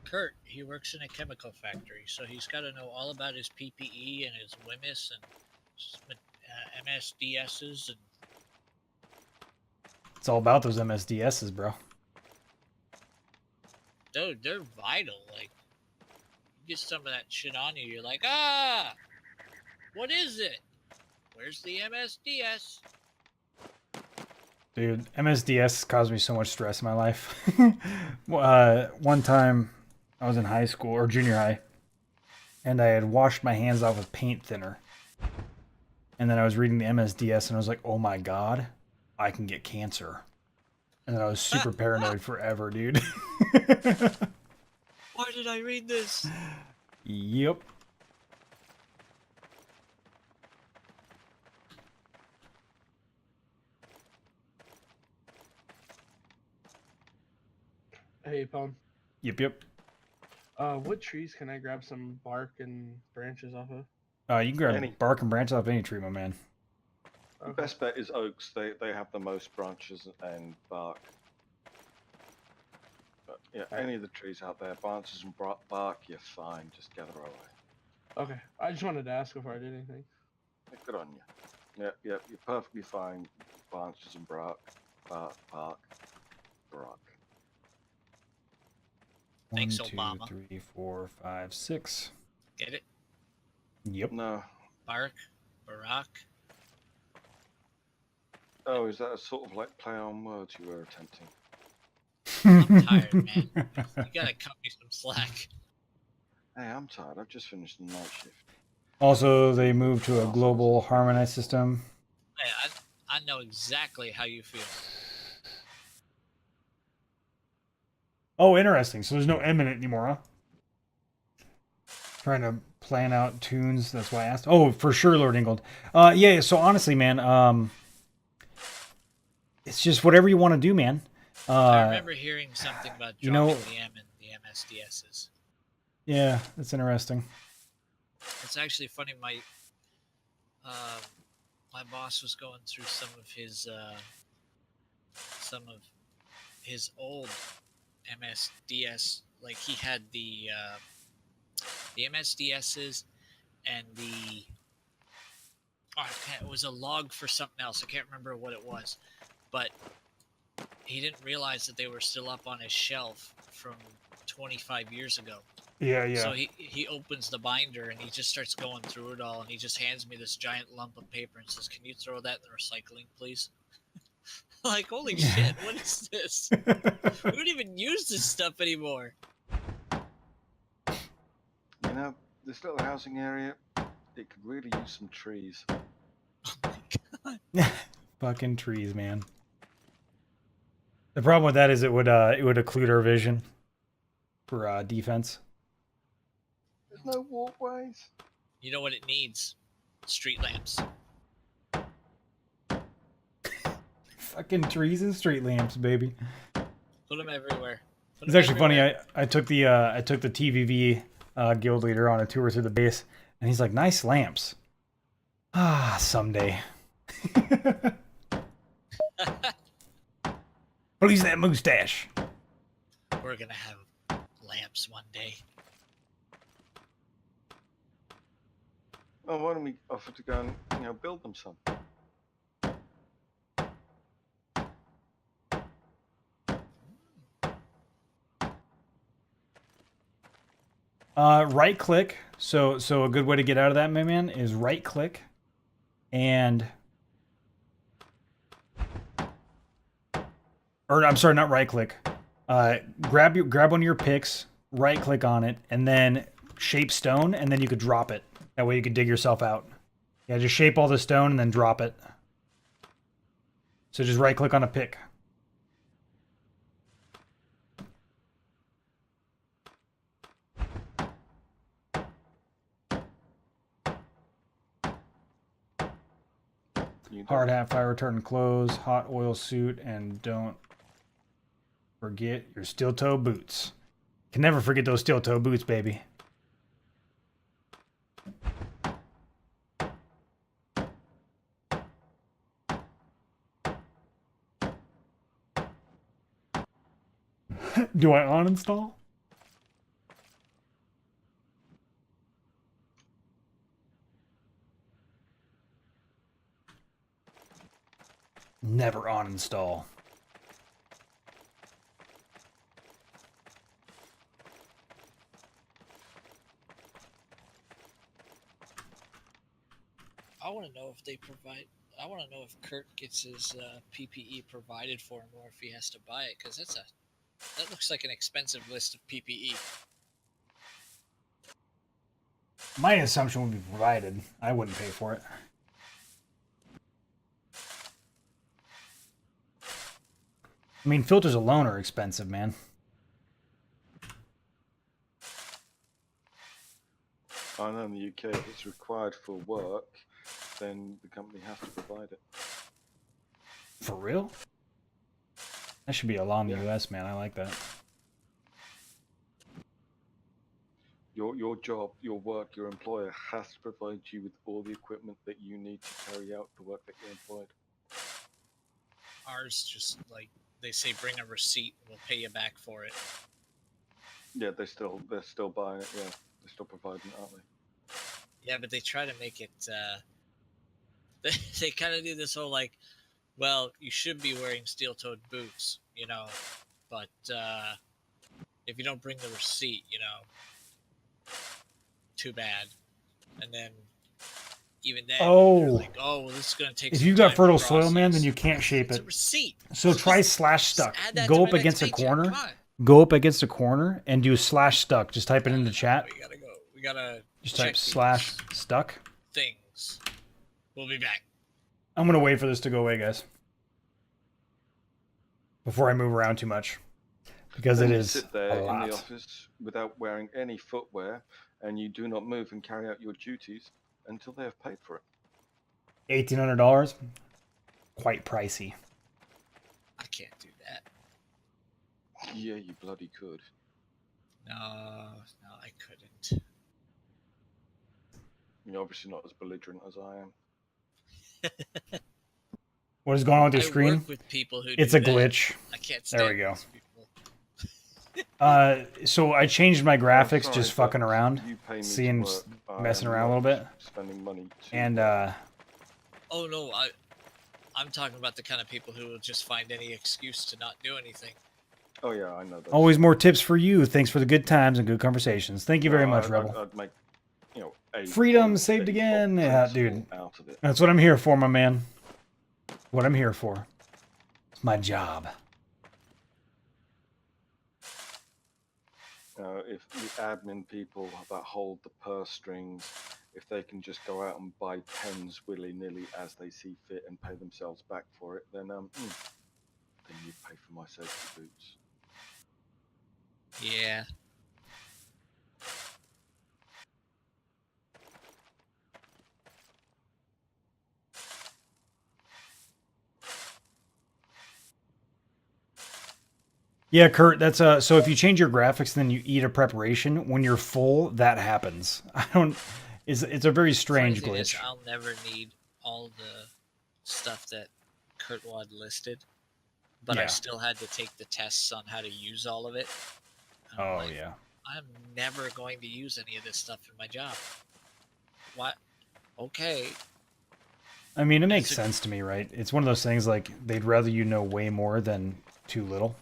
Kurt, he works in a chemical factory, so he's got to know all about his PPE and his WMIS and MSDSs and... It's all about those MSDSs, bro. Dude, they're vital. Like, you get some of that shit on you, you're like, ah! What is it? Where's the MSDS? Dude, MSDS caused me so much stress in my life. One time, I was in high school, or junior high, and I had washed my hands off with paint thinner. And then I was reading the MSDS, and I was like, oh my god, I can get cancer. And then I was super paranoid forever, dude. Why did I read this? Yep. Hey, Pone. Yep. What trees can I grab some bark and branches off of? You can grab Any. bark and branches off any tree, my man. The best bet is oaks. They have the most branches and bark. But yeah, any of the trees out there, branches and bark, you're fine. Just gather away. Okay, I just wanted to ask before I did anything. Yeah, good on you. Yep, you're perfectly fine. Branches and bark. 1, Thanks, 2, Obama. 3, 4, 5, 6. Get it? Yep. No, Bark, Barack. Oh, is that a sort of like play on words you were attempting? I'm tired, man. You gotta cut me some slack. Hey, I'm tired. I've just finished the night shift. Also, they moved to a global harmonized system. Hey, I know exactly how you feel. Oh, interesting. So there's no eminent anymore, huh? Trying to plan out tunes. That's why I asked. Oh, for sure, Lord Ingold. Yeah. So honestly, man, it's just whatever you want to do, man. I remember hearing something about you dropping know- the M and the MSDSs. Yeah, that's interesting. It's actually funny. My boss was going through some of his old MSDS. Like he had the MSDSs and it was a log for something else. I can't remember what it was, but he didn't realize that they were still up on his shelf from 25 years ago. Yeah. So he opens the binder and he just starts going through it all, and he just hands me this giant lump of paper and says, "Can you throw that in the recycling, please?" Like, holy shit, what is this? We don't even use this stuff anymore. You know, this little housing area, it could really use some trees. Fucking trees, man. The problem with that is it would occlude our vision for defense. There's no walkways. You know what it needs? Street lamps. Fucking trees and street lamps, baby. Put them everywhere. It's actually funny. I took the TVV guild leader on a tour through the base, and he's like, "Nice lamps." Ah, someday. Please that mustache. We're gonna have lamps one day. Oh, why don't we offer to go and build them some? Right click. So a good way to get out of that, my man, is right click, and I'm sorry, not right click. Grab one of your picks, right click on it, and then shape stone, and then you could drop it. That way you could dig yourself out. Yeah, just shape all the stone and then drop it. So just right click on a pick. Hard hat, fire retardant clothes, hot oil suit, and don't forget your steel toe boots. Can never forget those steel toe boots, baby. Do I uninstall? Never uninstall. I want to know if they provide. I want to know if Kurt gets his PPE provided for him, or if he has to buy it, because that looks like an expensive list of PPE. My assumption would be provided. I wouldn't pay for it. I mean, filters alone are expensive, man. I know in the UK, if it's required for work, then the company has to provide it. For real? That should be a law in the Yeah. US, man. I like that. Your job, your work, your employer has to provide you with all the equipment that you need to carry out the work that you're employed. Ours just like they say, bring a receipt, we'll pay you back for it. Yeah, they're still buying it. Yeah, they're still providing it, aren't they? Yeah, but they try to make it. They kind of do this whole like, well, you should be wearing steel-toed boots, you know, but if you don't bring the receipt, you know, too bad. And then even then, Oh. they're like, oh, well, this is gonna take. If some you've got time to fertile soil, man, process. then you can't shape It's it. a receipt. So try slash Just stuck. add that to Go my up next against a paycheck. corner. Come on. Go up against a corner and do slash stuck. Just type it in the No, chat. we gotta go. We gotta Just check type slash these stuck. things. We'll be back. I'm gonna wait for this to go away, guys, before I move around too much, because Then it you is sit there a in lot. the office without wearing any footwear, and you do not move and carry out your duties until they have paid for it. $1,800, quite pricey. I can't do that. Yeah, you bloody could. No, I couldn't. You're obviously not as belligerent as I am. What is going on with your I screen? work with people who It's do a that. glitch. I can't There stand we go. those people. So I changed my I'm graphics, sorry, just but fucking around, you pay me to seeing, work. I messing am around a not little bit, spending money to and work. Oh no, I'm talking about the kind of people who will just find any excuse to not do anything. Oh yeah, I know that. always more tips for you. Thanks for the good times and good conversations. Thank you very much, Rebel. I'd make, a Freedom point, saved a again. Yeah, principle dude. out of it. That's what I'm here for, my man. What I'm here for. It's my job. If the admin people that hold the purse strings, if they can just go out and buy pens willy-nilly as they see fit and pay themselves back for it, then you pay for my safety boots. Yeah. Yeah, Kurt, that's so if you change your graphics then you eat a preparation, when you're full, that happens. It's a very strange Funny thing is, glitch. I'll never need all the stuff that Kurtwad listed, but I Yeah. still had to take the tests on how to use all of it. And I'm Oh like, yeah. I'm never going to use any of this stuff in my job. What? Okay. I mean, it makes It's a- sense to me, right? It's one of those things like they'd rather you know way more than too little.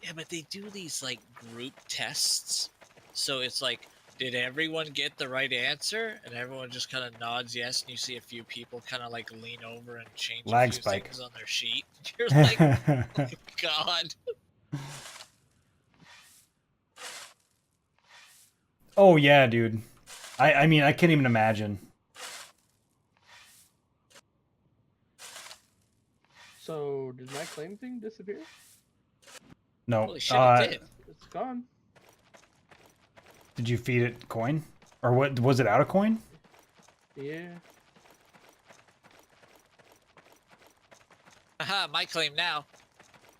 Yeah, but they do these like group tests. So it's like, did everyone get the right answer? And everyone just kind of nods yes, and you see a few people kind of like lean over and change Lag a few spike. things on their sheet. You're like, oh my God. Oh yeah, dude. I mean, I can't even imagine. So did my claim thing disappear? No. Holy shit, it did. It's gone. Did you feed it coin? Or what was it out of coin? Yeah. Haha, my claim now.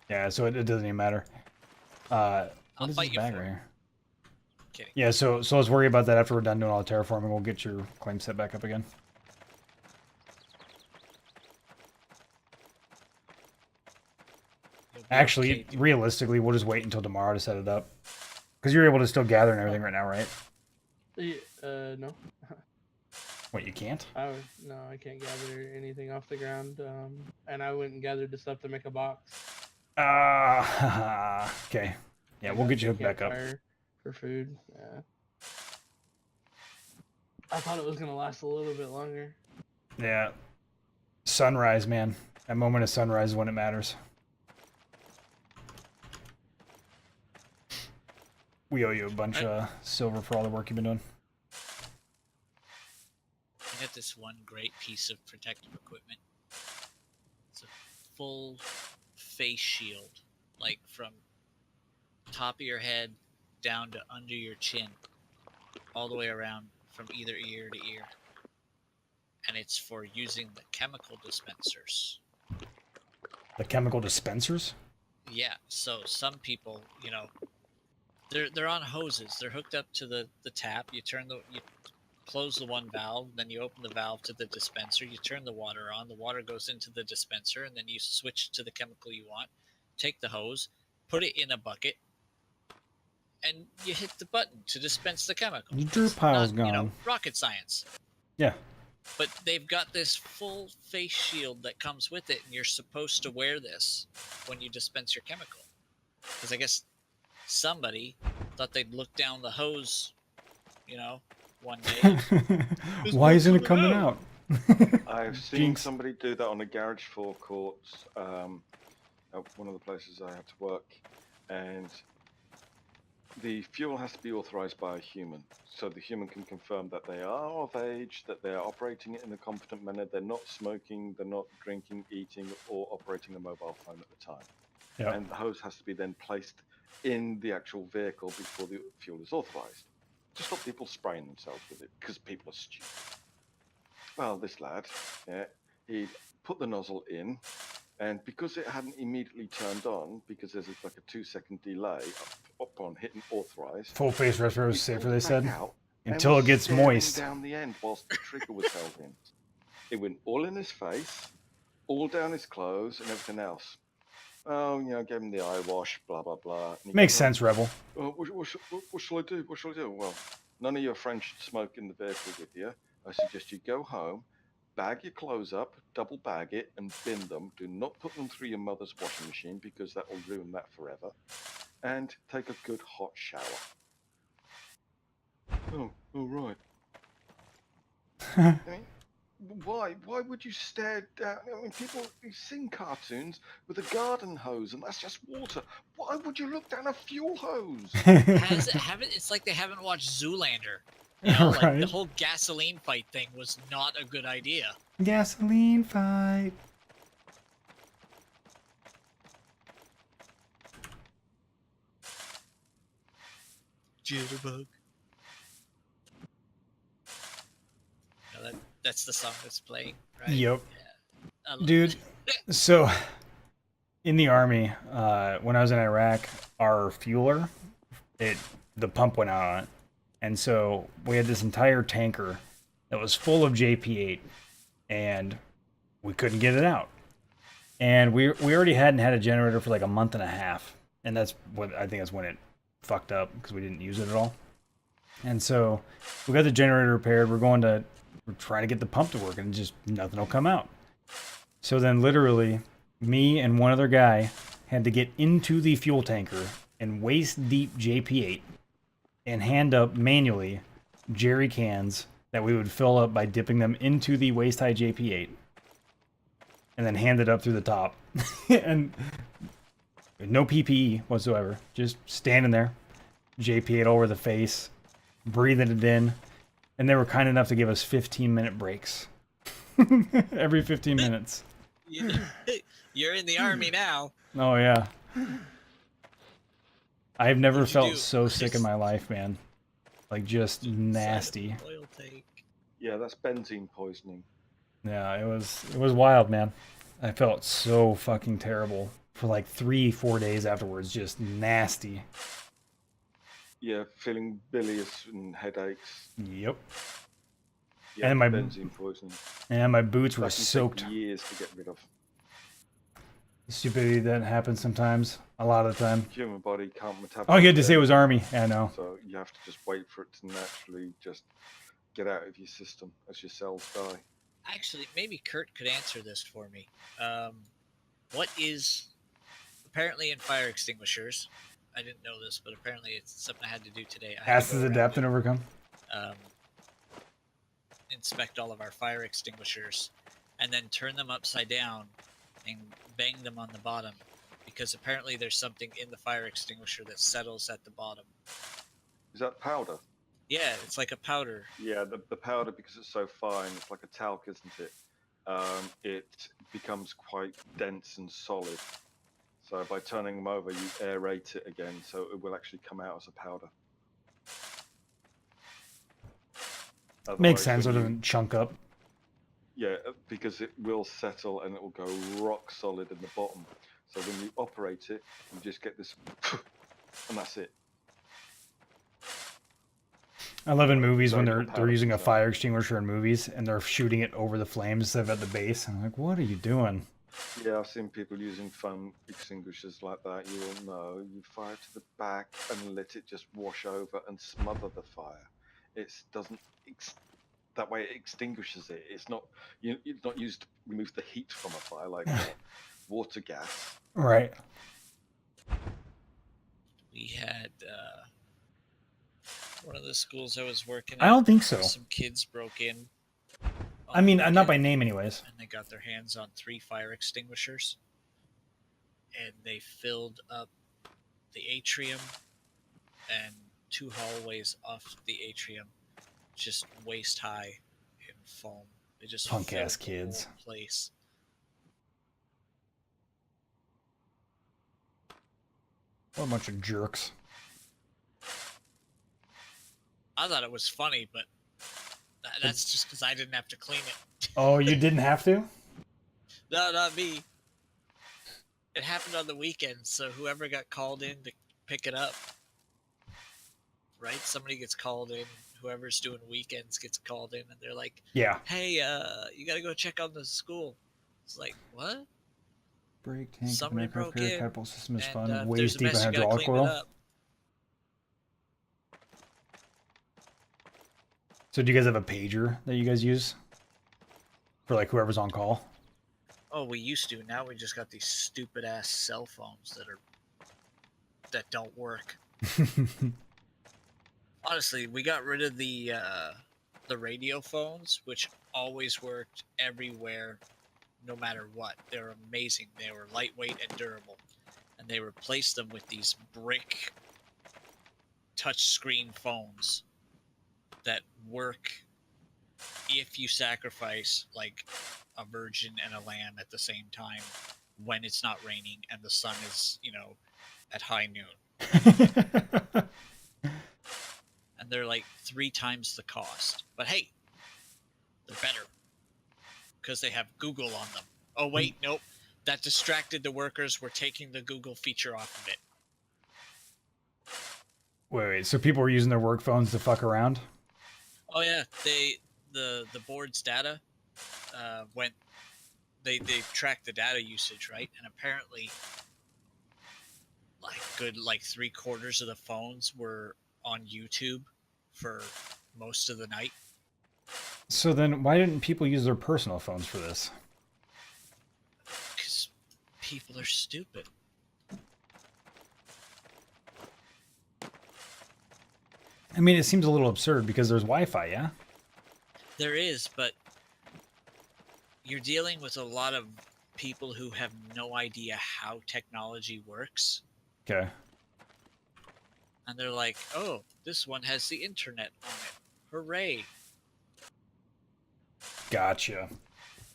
Yeah, so it doesn't even matter. I'll What is fight this you bag for right it. here? Kidding. Yeah, so let's worry about that after we're done doing all the terraforming. We'll get your claim set back up again. You'll be Actually, okay, dude. realistically, we'll just wait until tomorrow to set it up. Because you're able to still gather and everything right now, right? No. What, you can't? No, I can't gather anything off the ground. And I went and gathered the stuff to make a box. Okay. Yeah, I we'll got get you the hooked back up. campfire for food. Yeah. I thought it was gonna last a little bit longer. Yeah. Sunrise, man. That moment of sunrise is when it matters. We owe you a bunch of silver for all the work you've been doing. I got this one great piece of protective equipment. It's a full face shield, like from top of your head down to under your chin, all the way around from either ear to ear. And it's for using the chemical dispensers. The chemical dispensers? Yeah, so some people, you know, they're on hoses. They're hooked up to the tap. You close the one valve, then you open the valve to the dispenser. You turn the water on. The water goes into the dispenser, and then you switch to the chemical you want. Take the hose, put it in a bucket, and you hit the button to dispense the chemical. Your dirt It's pile's not, gone. rocket science. Yeah. But they've got this full face shield that comes with it, and you're supposed to wear this when you dispense your chemical. Because I guess somebody thought they'd look down the hose, one day. Why isn't it coming coming out? out? I've seen Jinx. somebody do that on a garage forecourt at one of the places I had to work, and the fuel has to be authorized by a human, so the human can confirm that they are of age, that they are operating it in a competent manner, they're not smoking, they're not drinking, eating, or operating a mobile phone at the time. Yep. And the hose has to be then placed in the actual vehicle before the fuel is authorized, to stop people spraying themselves with it, because people are stupid. Well, this lad, yeah, he put the nozzle in, and because it hadn't immediately turned on, because there's like a 2-second delay upon hitting authorize, Full face retro is he safer, pulled they it back said. out and Until was it gets staring moist. down the end whilst the trigger was held in. It went all in his face, all down his clothes, and everything else. Oh, gave him the eye wash, blah blah blah. And he Makes goes, sense, Rebel. what shall I do? What shall I do? Well, none of your friends should smoke in the vehicle with you. I suggest you go home, bag your clothes up, double bag it, and bin them. Do not put them through your mother's washing machine because that will ruin that forever. And take a good hot shower. Oh right. I mean, why? Why would you stare down? I mean, people, you've seen cartoons with a garden hose, and that's just water. Why would you look down a fuel hose? It's like they haven't watched Zoolander. You know, like the Right. whole gasoline fight thing was not a good idea. Gasoline fight. Jitterbug. No, that's the song that's playing, right? Yep. I love Dude, so in the army, when I was in Iraq, our fueler, the pump went out on it. And so we had this entire tanker that was full of JP8 and we couldn't get it out. And we already hadn't had a generator for like a month and a half. And that's what I think that's when it fucked up because we didn't use it at all. And so we got the generator repaired. We're trying to get the pump to work and just nothing will come out. So then literally me and one other guy had to get into the fuel tanker and waist deep JP8 and hand up manually jerry cans that we would fill up by dipping them into the waist high JP8 and then hand it up through the top. And no PPE whatsoever. Just standing there, JP8 all over the face, breathing it in. And they were kind enough to give us 15-minute breaks. Every 15 minutes. You're in the army now. Oh, yeah. I've never What'd you felt do? so sick in my life, man. Like, just nasty. Side of an oil tank. Yeah, that's benzene poisoning. Yeah, it was wild, man. I felt so fucking terrible for like 3-4 days afterwards. Just nasty. Yeah, feeling bilious and headaches. Yep. Yeah, And my- benzene poisoning. And my boots were That can soaked. take years to get rid of. Stupidity that happens sometimes. A lot of the time. Human body can't metabolize. Oh, you had to say it it, was Army. Yeah, I know. So you have to just wait for it to naturally just get out of your system as your cells die. Actually, maybe Kurt could answer this for me. What is apparently in fire extinguishers? I didn't know this, but apparently it's something I had to do today. I had to Past go is around adapt and overcome. um, inspect all of our fire extinguishers, and then turn them upside down and bang them on the bottom, because apparently there's something in the fire extinguisher that settles at the bottom. Is that powder? Yeah, it's like a powder. Yeah, the powder, because it's so fine, it's like a talc, isn't it? It becomes quite dense and solid. So by turning them over, you aerate it again, so it will actually come out as a powder. Makes Otherwise, sense. It when you- doesn't chunk up. Yeah, because it will settle and it will go rock solid in the bottom. So when you operate it, you just get this, and that's it. I love in movies when Very they're powder, using a so- fire extinguisher in movies and they're shooting it over the flames instead of at the base. I'm like, what are you doing? Yeah, I've seen people using foam extinguishers like that. You will know. You fire to the back and let it just wash over and smother the fire. It doesn't. That way it extinguishes it. It's not. It's not used to remove the heat from a fire like water gas. We had One of the schools I was working at. I don't think so. Some kids broke in. I mean, not by name, anyways. And they got their hands on 3 fire extinguishers. And they filled up the atrium and 2 hallways off the atrium, just waist high in foam. They just Punk filled ass the kids. whole place. What a bunch of jerks. I thought it was funny, but that's just because I didn't have to clean it. Oh, you didn't have to? No, not me. It happened on the weekend, so whoever got called in to pick it up, right? Somebody gets called in. Whoever's doing weekends gets called in, and they're like, Yeah. "Hey, you gotta go check on the school." It's like, what? Brake tank, Somebody broke in, catapult system is And fun. if there's Waist a deep in mess, you gotta hydraulic clean it oil. up. So do you guys have a pager that you guys use for like whoever's on call? Oh, we used to. Now we just got these stupid ass cell phones that don't work. Honestly, we got rid of the radio phones, which always worked everywhere, no matter what. They were amazing. They were lightweight and durable, and they replaced them with these brick touchscreen phones that work if you sacrifice like a virgin and a lamb at the same time when it's not raining and the sun is, at high noon. And they're like 3 times the cost. But hey, they're better because they have Google on them. Oh, wait, nope. That distracted the workers. We're taking the Google feature off of it. Wait. So people were using their work phones to fuck around? Oh, yeah. The board's data went. They tracked the data usage, right? And apparently, like 3/4 of the phones were on YouTube for most of the night. So then why didn't people use their personal phones for this? Because people are stupid. I mean, it seems a little absurd because there's Wi-Fi, yeah? There is, but you're dealing with a lot of people who have no idea how technology works. Okay. And they're like, oh, this one has the internet on it. Hooray. Gotcha.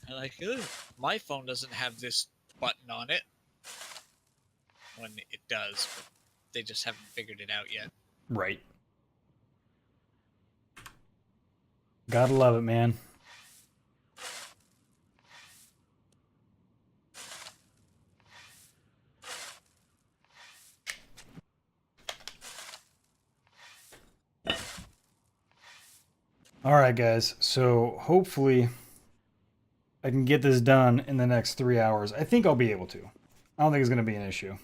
And like, ugh, my phone doesn't have this button on it. When it does, but they just haven't figured it out yet. Right. Gotta love it, man. All right, guys. So hopefully I can get this done in the next 3 hours. I think I'll be able to. I don't think it's going to be an issue.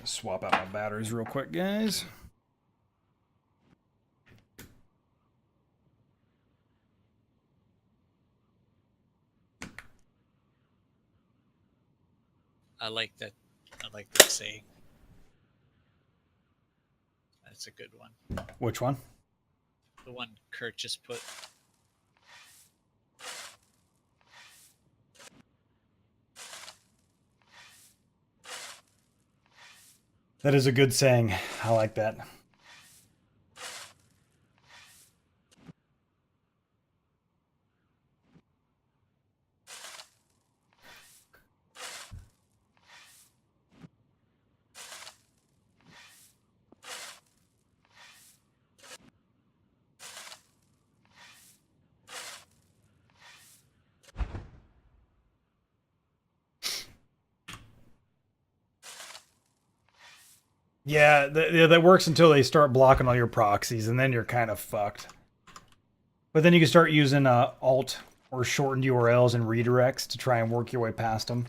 Swap out my batteries real quick, guys. I like that saying. That's a good one. Which one? The one Kurt just put. That is a good saying. I like that. Yeah, that works until they start blocking all your proxies, and then you're kind of fucked. But then you can start using alt or shortened URLs and redirects to try and work your way past them.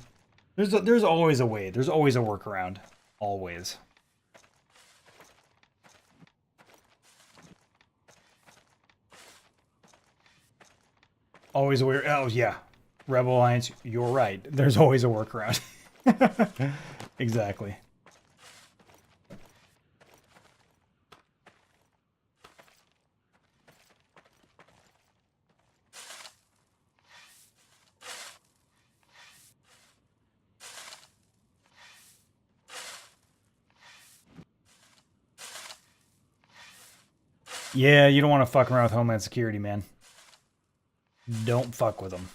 There's always a way. There's always a workaround. Always. Always a way. Oh, yeah. Rebel Alliance, you're right. There's always a workaround. Exactly. Yeah, you don't want to fuck around with Homeland Security, man. Don't fuck with them.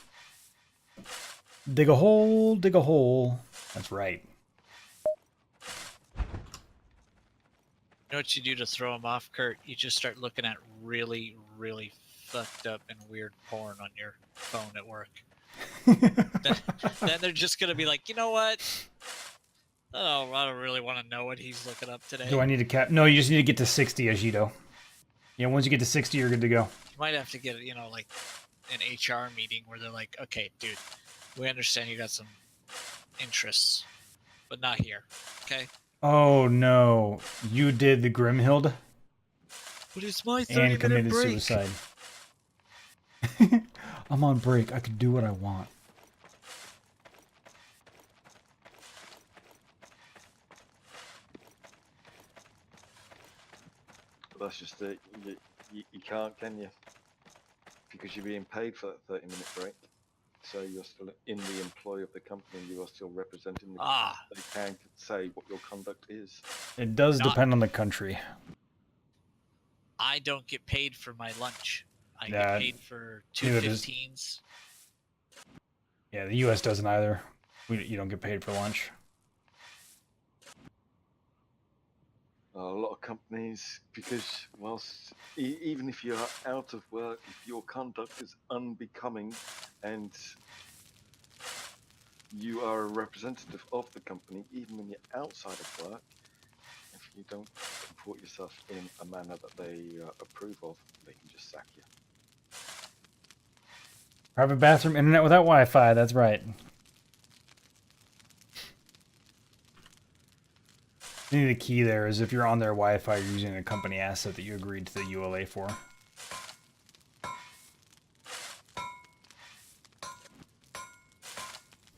Dig a hole, dig a hole. That's right. You know what you do to throw them off, Kurt? You just start looking at really, really fucked up and weird porn on your phone at work. Then they're just gonna be like, you know what? Oh, I don't really want to know what he's looking up today. Do I need to cap? No, you just need to get to 60, Ajito. Yeah, once you get to 60, you're good to go. You might have to get, you know, like an HR meeting where they're like, okay, dude, we understand you got some interests, but not here, okay? Oh no, you did the Grimhild But it's my and 30-minute committed break. suicide. I'm on break. I can do what I want. But that's just it. You can't, can you? Because you're being paid for that 30-minute break. So you're still in the employ of the company. You are still representing the company. They can't say what your conduct is. It does Not- depend on the country. I don't get paid for my lunch. I Yeah, get paid for neither does- 215s. Yeah, the U.S. doesn't either. You don't get paid for lunch. A lot of companies, because whilst even if you're out of work, if your conduct is unbecoming and you are a representative of the company, even when you're outside of work, if you don't comport yourself in a manner that they approve of, they can just sack you. Private bathroom, internet without Wi-Fi. That's right. I think the key there is if you're on their Wi-Fi, you're using a company asset that you agreed to the ULA for.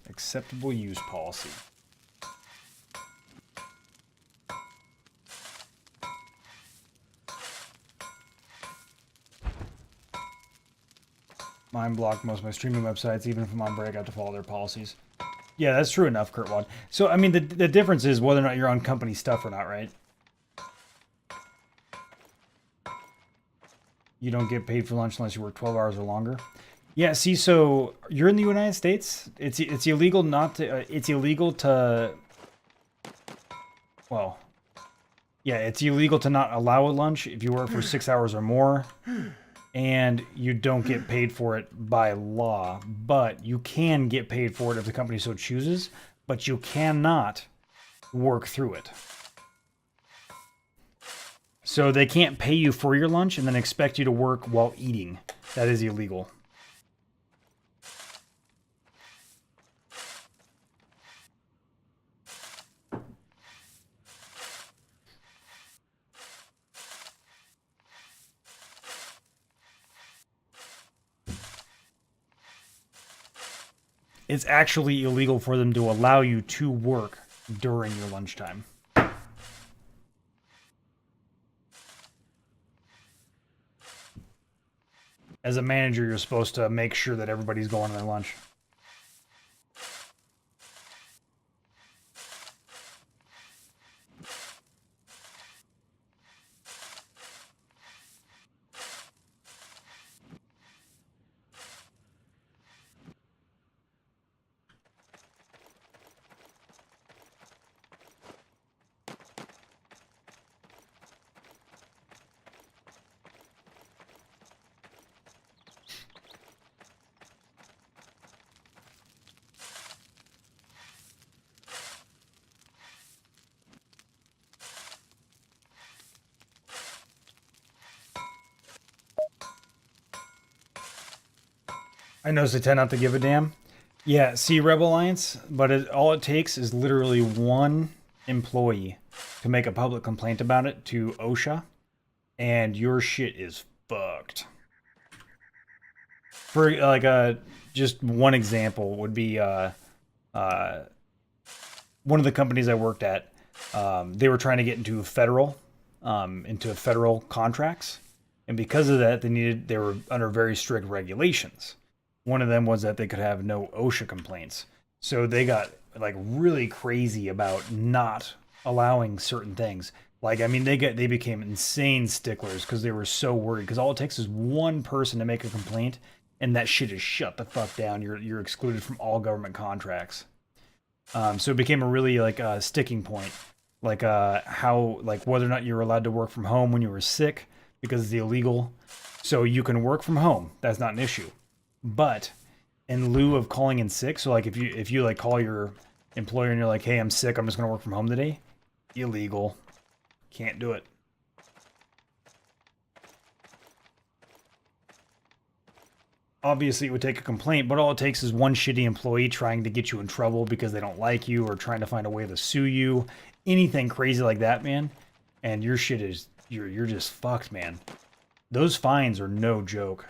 Acceptable use policy. Mine blocked most of my streaming websites, even if I'm on break, I have to follow their policies. Yeah, that's true enough, Kurtwad. So, I mean, the difference is whether or not you're on company stuff or not, right? You don't get paid for lunch unless you work 12 hours or longer. Yeah, see, so you're in the United States. It's illegal not to. It's illegal to. Well, yeah, it's illegal to not allow a lunch if you work for 6 hours or more, and you don't get paid for it by law. But you can get paid for it if the company so chooses. But you cannot work through it. So they can't pay you for your lunch and then expect you to work while eating. That is illegal. It's actually illegal for them to allow you to work during your lunchtime. As a manager, you're supposed to make sure that everybody's going on their lunch. I notice they tend not to give a damn. Yeah, see, Rebel Alliance, but all it takes is literally one employee to make a public complaint about it to OSHA, and your shit is fucked. For like just one example would be one of the companies I worked at, they were trying to get into federal contracts, and because of that, they were under very strict regulations. One of them was that they could have no OSHA complaints. So they got like really crazy about not allowing certain things. Like, I mean, they became insane sticklers because they were so worried. Because all it takes is one person to make a complaint, and that shit is shut the fuck down. You're excluded from all government contracts. So it became a really like sticking point, like how like whether or not you were allowed to work from home when you were sick because it's illegal. So you can work from home. That's not an issue. But in lieu of calling in sick, so like if you like call your employer and you're like, hey, I'm sick, I'm just gonna work from home today, illegal. Can't do it. Obviously, it would take a complaint, but all it takes is one shitty employee trying to get you in trouble because they don't like you or trying to find a way to sue you. Anything crazy like that, man. And your shit is, you're just fucked, man. Those fines are no joke.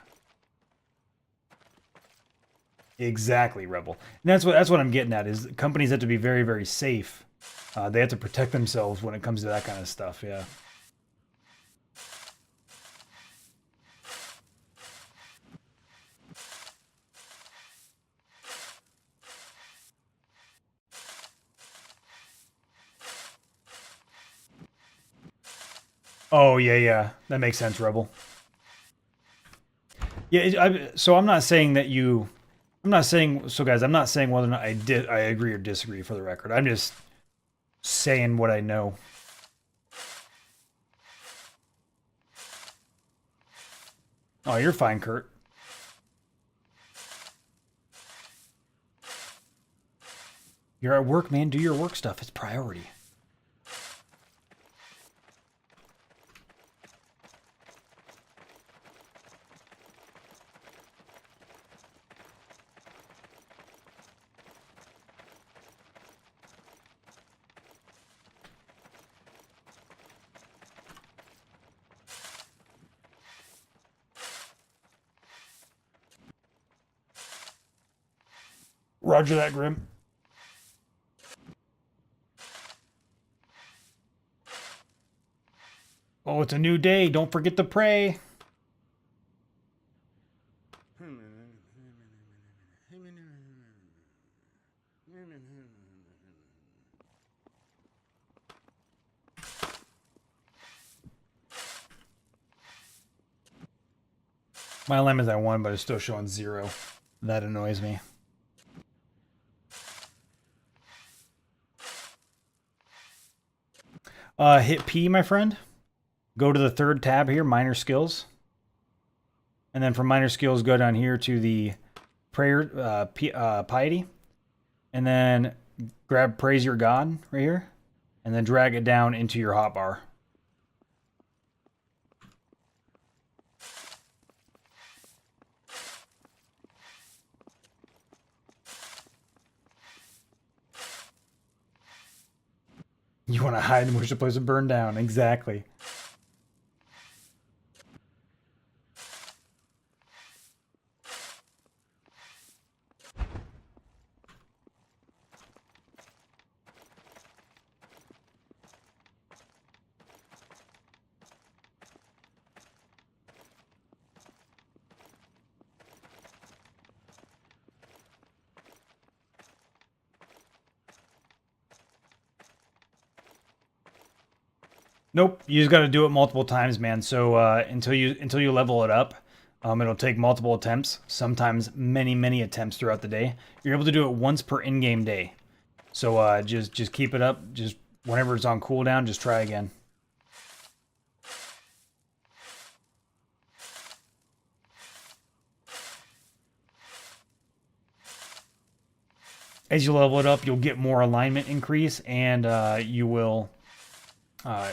Exactly, Rebel. And that's what I'm getting at, is companies have to be very, very safe. They have to protect themselves when it comes to that kind of stuff, yeah. Oh, yeah. That makes sense, Rebel. Yeah, so I'm not saying that you... I'm not saying... So, guys, I'm not saying whether or not I agree or disagree, for the record. I'm just saying what I know. Oh, you're fine, Kurt. You're at work, man. Do your work stuff. It's priority. Roger that, Grim. Oh, it's a new day. Don't forget to pray. My limit is at 1, but it's still showing 0. That annoys me. Hit P, my friend. Go to the third tab here, minor skills. And then from minor skills, go down here to the prayer, piety. And then grab praise your God right here. And then drag it down into your hotbar. You want to hide and wish the place would burn down. Exactly. Nope, you just got to do it multiple times, man. So until you level it up, it'll take multiple attempts, sometimes many attempts throughout the day. You're able to do it once per in-game day. So just keep it up. Just whenever it's on cooldown, just try again. As you level it up, you'll get more alignment increase, and you will.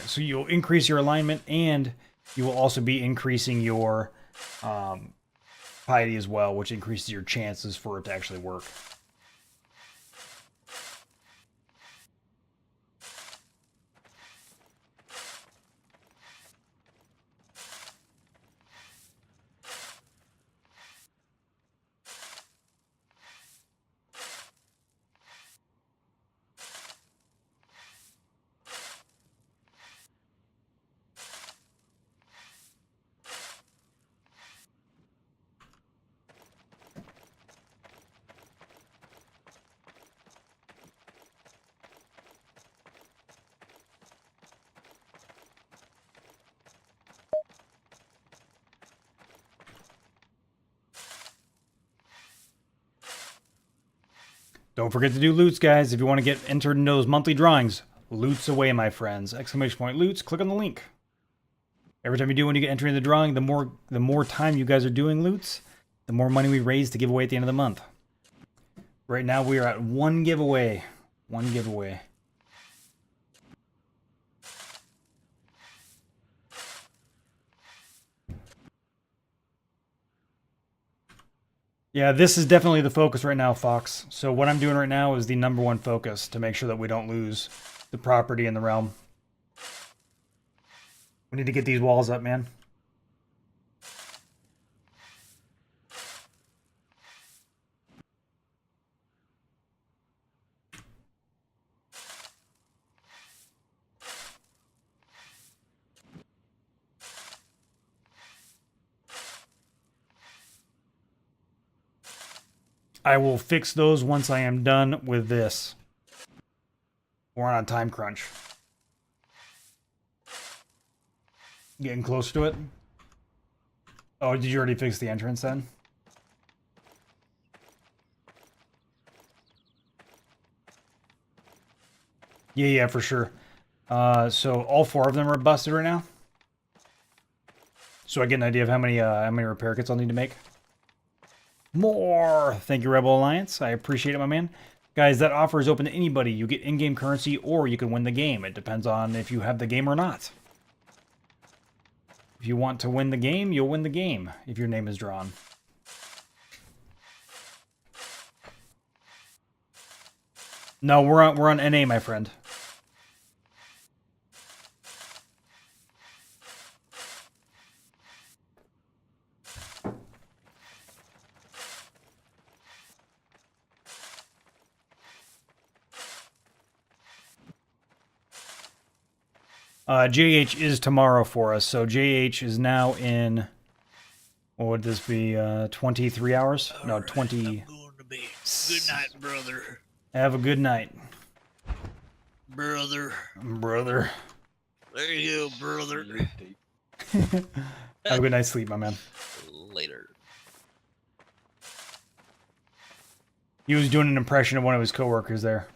So you'll increase your alignment, and you will also be increasing your piety as well, which increases your chances for it to actually work. Don't forget to do loots, guys. If you want to get entered into those monthly drawings, loots away, my friends. Exclamation point loots. Click on the link. Every time you do, when you get entered in the drawing, the more time you guys are doing loots, the more money we raise to give away at the end of the month. Right now, we are at one giveaway. One giveaway. Yeah, this is definitely the focus right now, Fox. So what I'm doing right now is the #1 focus to make sure that we don't lose the property in the realm. We need to get these walls up, man. I will fix those once I am done with this. We're on a time crunch. Getting close to it. Oh, did you already fix the entrance then? Yeah, for sure. So all 4 of them are busted right now. So I get an idea of how many repair kits I'll need to make. More! Thank you, Rebel Alliance. I appreciate it, my man. Guys, that offer is open to anybody. You get in-game currency or you can win the game. It depends on if you have the game or not. If you want to win the game, you'll win the game if your name is drawn. No, we're on NA, my friend. JH is tomorrow for us, so JH is now in, what would this be, 23 hours? All No, right, 20. I'm going to bed. Good night, brother. Have a good night, Brother. brother. There you go, brother. Sleep deep. Have a good night's sleep, my man. Later. He was doing an impression of one of his coworkers there.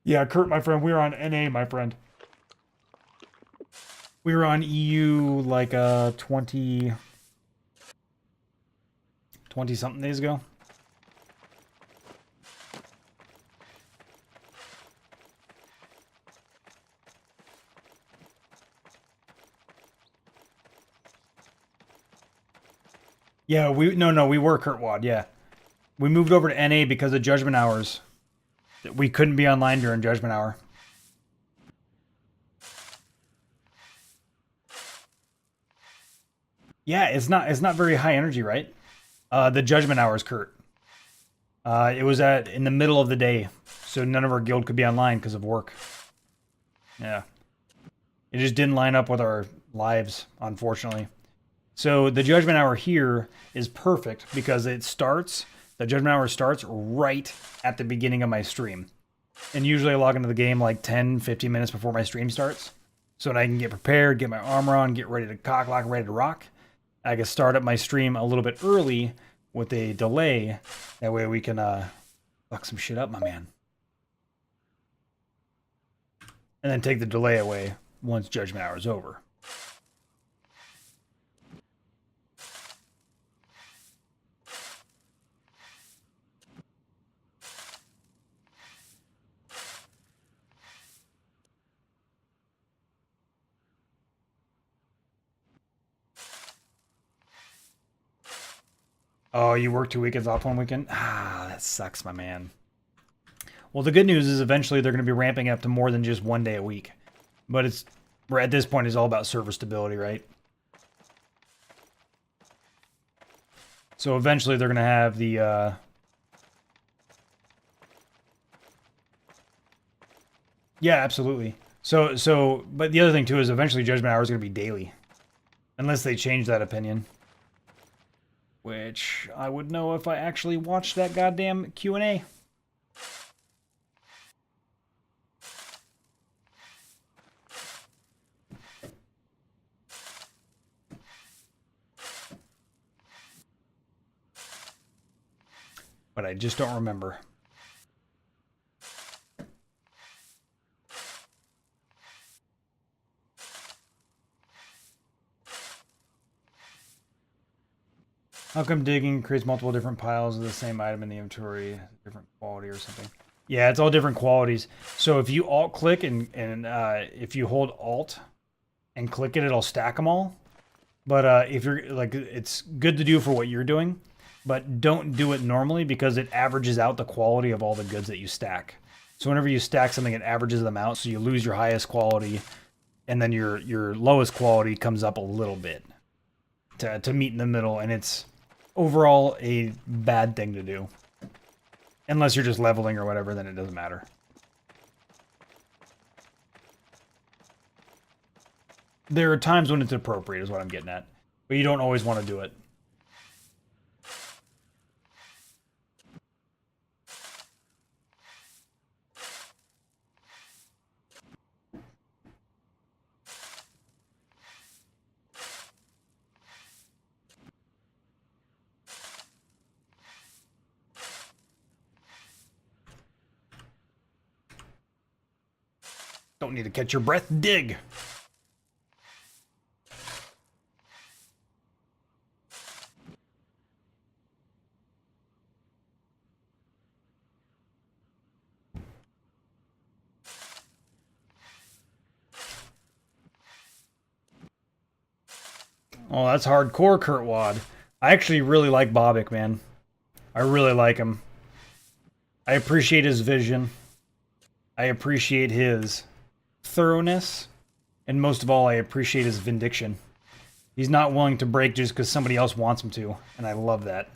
Yeah, Kurt, my friend, we were on NA, my friend. We were on EU like 20 something days ago. Yeah, we were Kurtwad, yeah. We moved over to NA because of Judgment Hours. We couldn't be online during Judgment Hour. Yeah, it's not very high energy, right? The Judgment Hours, Kurt. It was in the middle of the day, so none of our guild could be online because of work. Yeah. It just didn't line up with our lives, unfortunately. So the Judgment Hour here is perfect because the Judgment Hour starts right at the beginning of my stream. And usually I log into the game like 10, 15 minutes before my stream starts. So that I can get prepared, get my armor on, get ready to cock-lock, ready to rock. I can start up my stream a little bit early with a delay. That way we can fuck some shit up, my man. And then take the delay away once Judgment Hour is over. Oh, you work 2 weekends off one weekend? Ah, that sucks, my man. Well, the good news is eventually they're going to be ramping up to more than just 1 day a week. But we're at this point, it's all about server stability, right? So eventually they're going to have the... Yeah, absolutely. But the other thing too is eventually Judgment Hour is going to be daily. Unless they change that opinion. Which I would know if I actually watched that goddamn Q&A. but I just don't remember. How come digging creates multiple different piles of the same item in the inventory, different quality or something? Yeah, it's all different qualities. So if you alt click and if you hold alt and click it, it'll stack them all. But if you're like, it's good to do for what you're doing, but don't do it normally because it averages out the quality of all the goods that you stack. So whenever you stack something, it averages them out, so you lose your highest quality, and then your lowest quality comes up a little bit to meet in the middle, and it's overall a bad thing to do. Unless you're just leveling or whatever, then it doesn't matter. There are times when it's appropriate, is what I'm getting at. But you don't always want to do it. Don't need to catch your breath. Dig! Oh, that's hardcore, Kurtwad. I actually really like Bobik, man. I really like him. I appreciate his vision. I appreciate his thoroughness. And most of all, I appreciate his vindication. He's not willing to break just because somebody else wants him to. And I love that.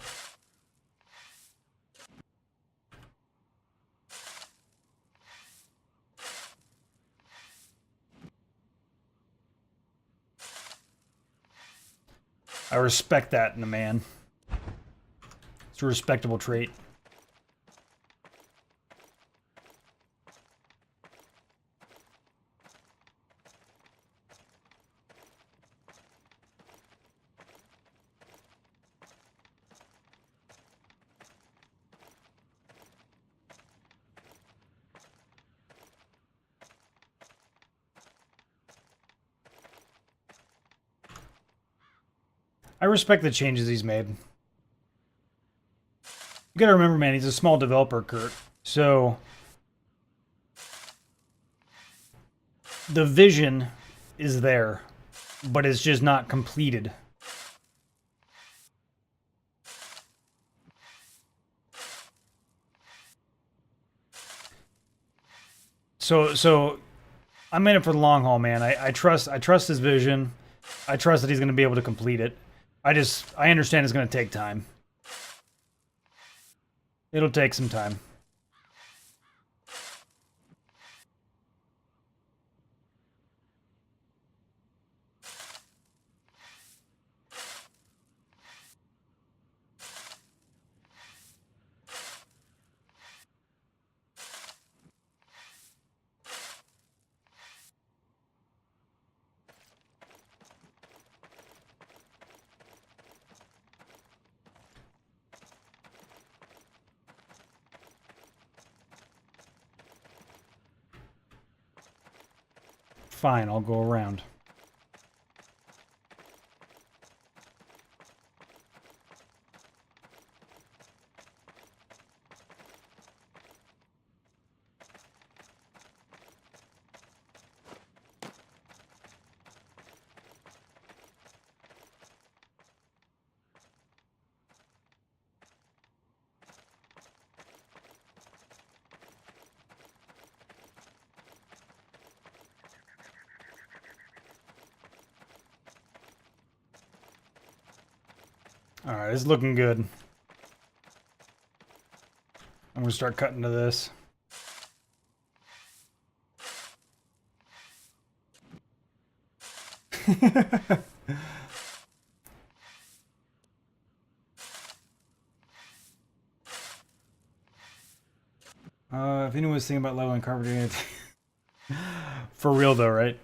I respect that in a man. It's a respectable trait. I respect the changes he's made. You gotta remember, man, he's a small developer, Kurt. So the vision is there, but it's just not completed. So I'm in it for the long haul, man. I trust his vision. I trust that he's going to be able to complete it. I understand it's going to take time. It'll take some time. Fine, I'll go around. Alright, it's looking good. I'm gonna start cutting to this. If anyone was thinking about leveling carpentry, for real though, right?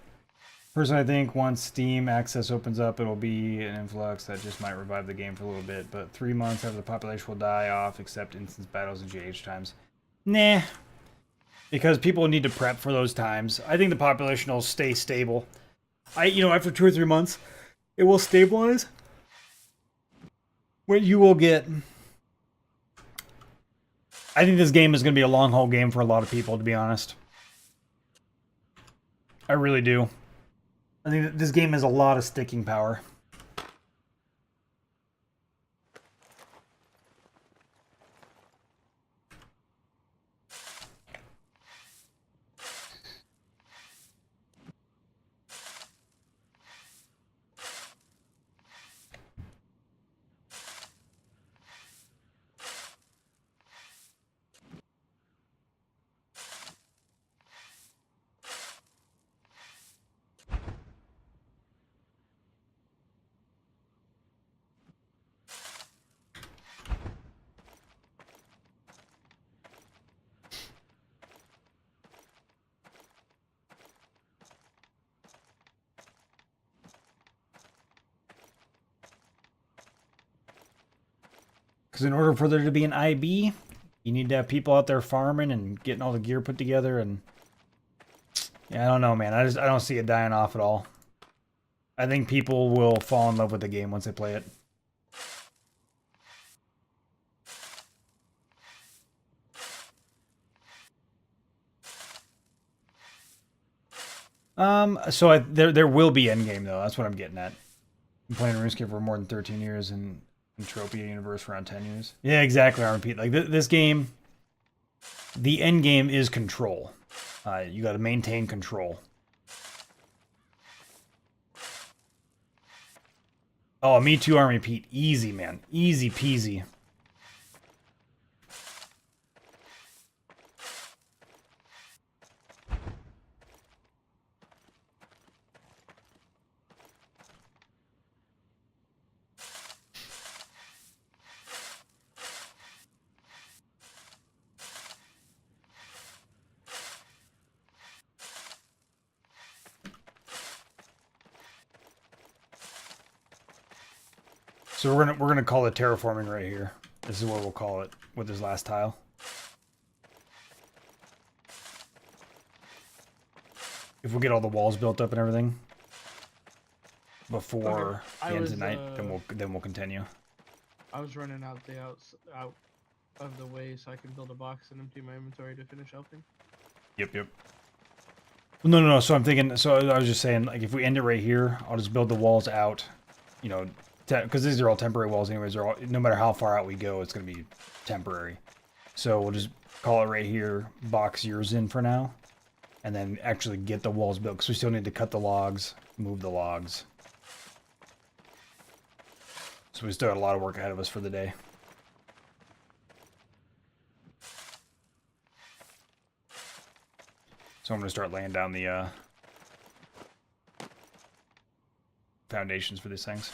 Personally, I think once Steam access opens up, it'll be an influx that just might revive the game for a little bit. But 3 months after the population will die off, except instance battles and GH times. Nah. Because people need to prep for those times. I think the population will stay stable. After 2 or 3 months, it will stabilize. Where you will get... I think this game is going to be a long haul game for a lot of people, to be honest. I really do. I think that this game has a lot of sticking power. Because in order for there to be an IB, you need to have people out there farming and getting all the gear put together. And yeah, I don't know, man. I don't see it dying off at all. I think people will fall in love with the game once they play it. There will be endgame though. That's what I'm getting at. I'm playing RuneScape for more than 13 years and Entropia universe for around 10 years. Yeah, exactly. I repeat, like this game, the end game is control. You got to maintain control. Oh, me too, Army Pete. Easy, man. Easy peasy. So we're gonna call it terraforming right here. This is what we'll call it with this last tile. If we get all the walls built up and everything before the end of tonight, then we'll continue. I was running out of the way so I can build a box and empty my inventory to finish helping. Yep. No. So I'm thinking. So I was just saying, like, if we end it right here, I'll just build the walls out. You know, because these are all temporary walls anyways. They're all, no matter how far out we go, it's going to be temporary. So we'll just call it right here, box yours in for now, and then actually get the walls built, because we still need to cut the logs, move the logs. So we still got a lot of work ahead of us for the day. So I'm going to start laying down the foundations for these things.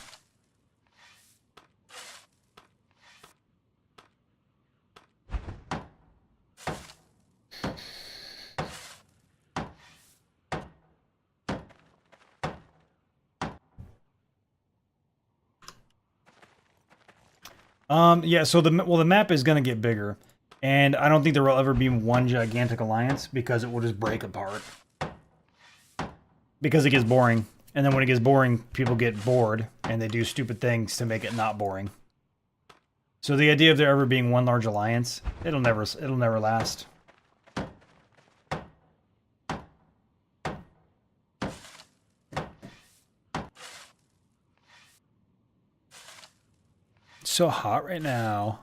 Yeah, so the map is going to get bigger, and I don't think there will ever be one gigantic alliance, because it will just break apart. Because it gets boring, and then when it gets boring, people get bored, and they do stupid things to make it not boring. So the idea of there ever being one large alliance, it'll never last. It's so hot right now.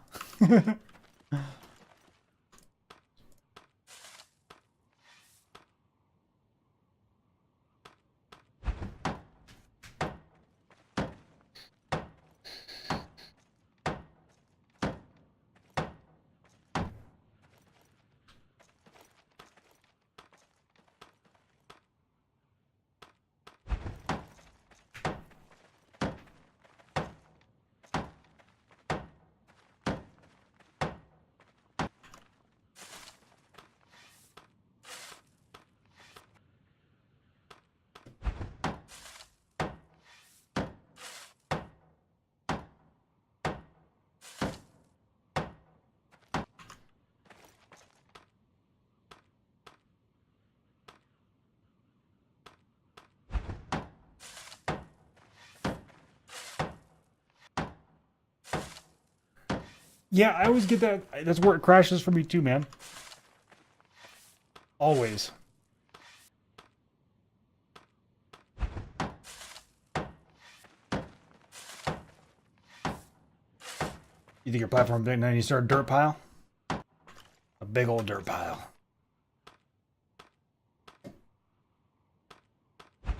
Yeah, I always get that. That's where it crashes for me too, man. Always. You think your platform big enough? You start a dirt pile? A big old dirt pile.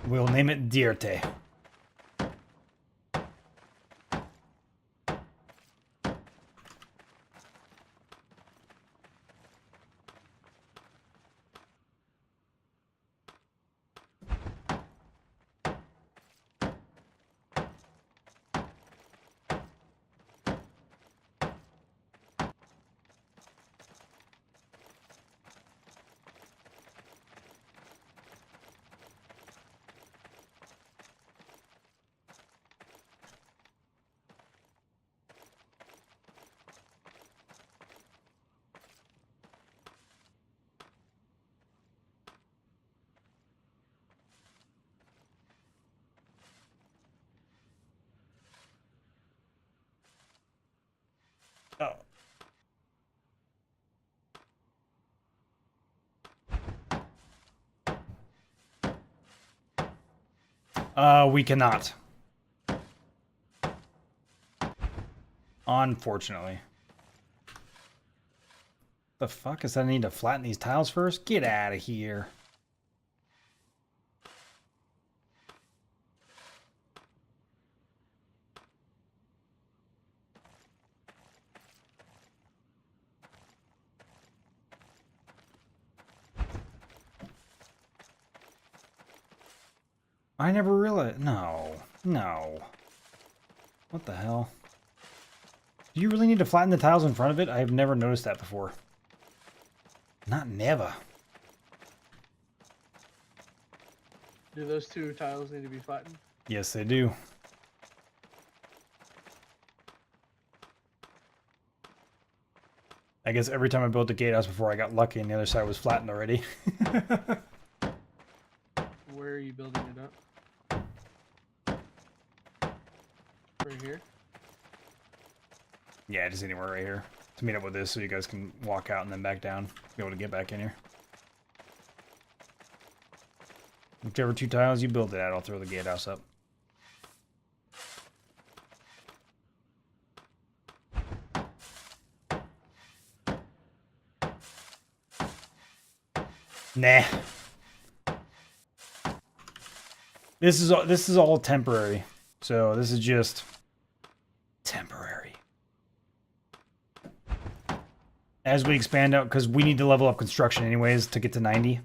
We'll name it Dierte. Oh. We cannot. Unfortunately. The fuck is that? I need to flatten these tiles first? Get out of here. I never realized. No. No. What the hell? Do you really need to flatten the tiles in front of it? I've never noticed that before. Not never. Do those two tiles need to be flattened? Yes, they do. I guess every time I built a gatehouse before, I got lucky and the other side was flattened already. Where are you building it up? Right here? Yeah, just anywhere right here. To meet up with this so you guys can walk out and then back down. Be able to get back in here. Whichever two tiles you build it at, I'll throw the gatehouse up. Nah. This is all temporary. So this is just temporary. As we expand out, because we need to level up construction anyways to get to 90.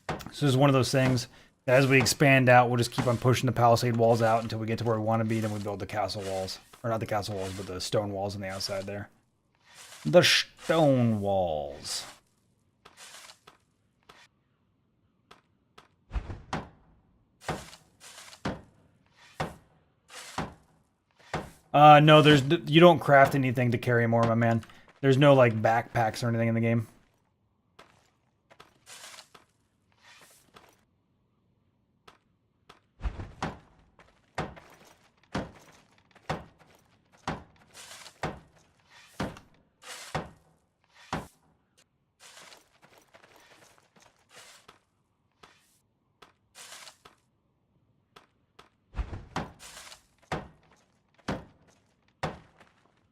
So this is one of those things that as we expand out, we'll just keep on pushing the palisade walls out until we get to where we want to be. Then we build the castle walls. Or not the castle walls, but the stone walls on the outside there. The stone walls. No, you don't craft anything to carry more, my man. There's no like backpacks or anything in the game.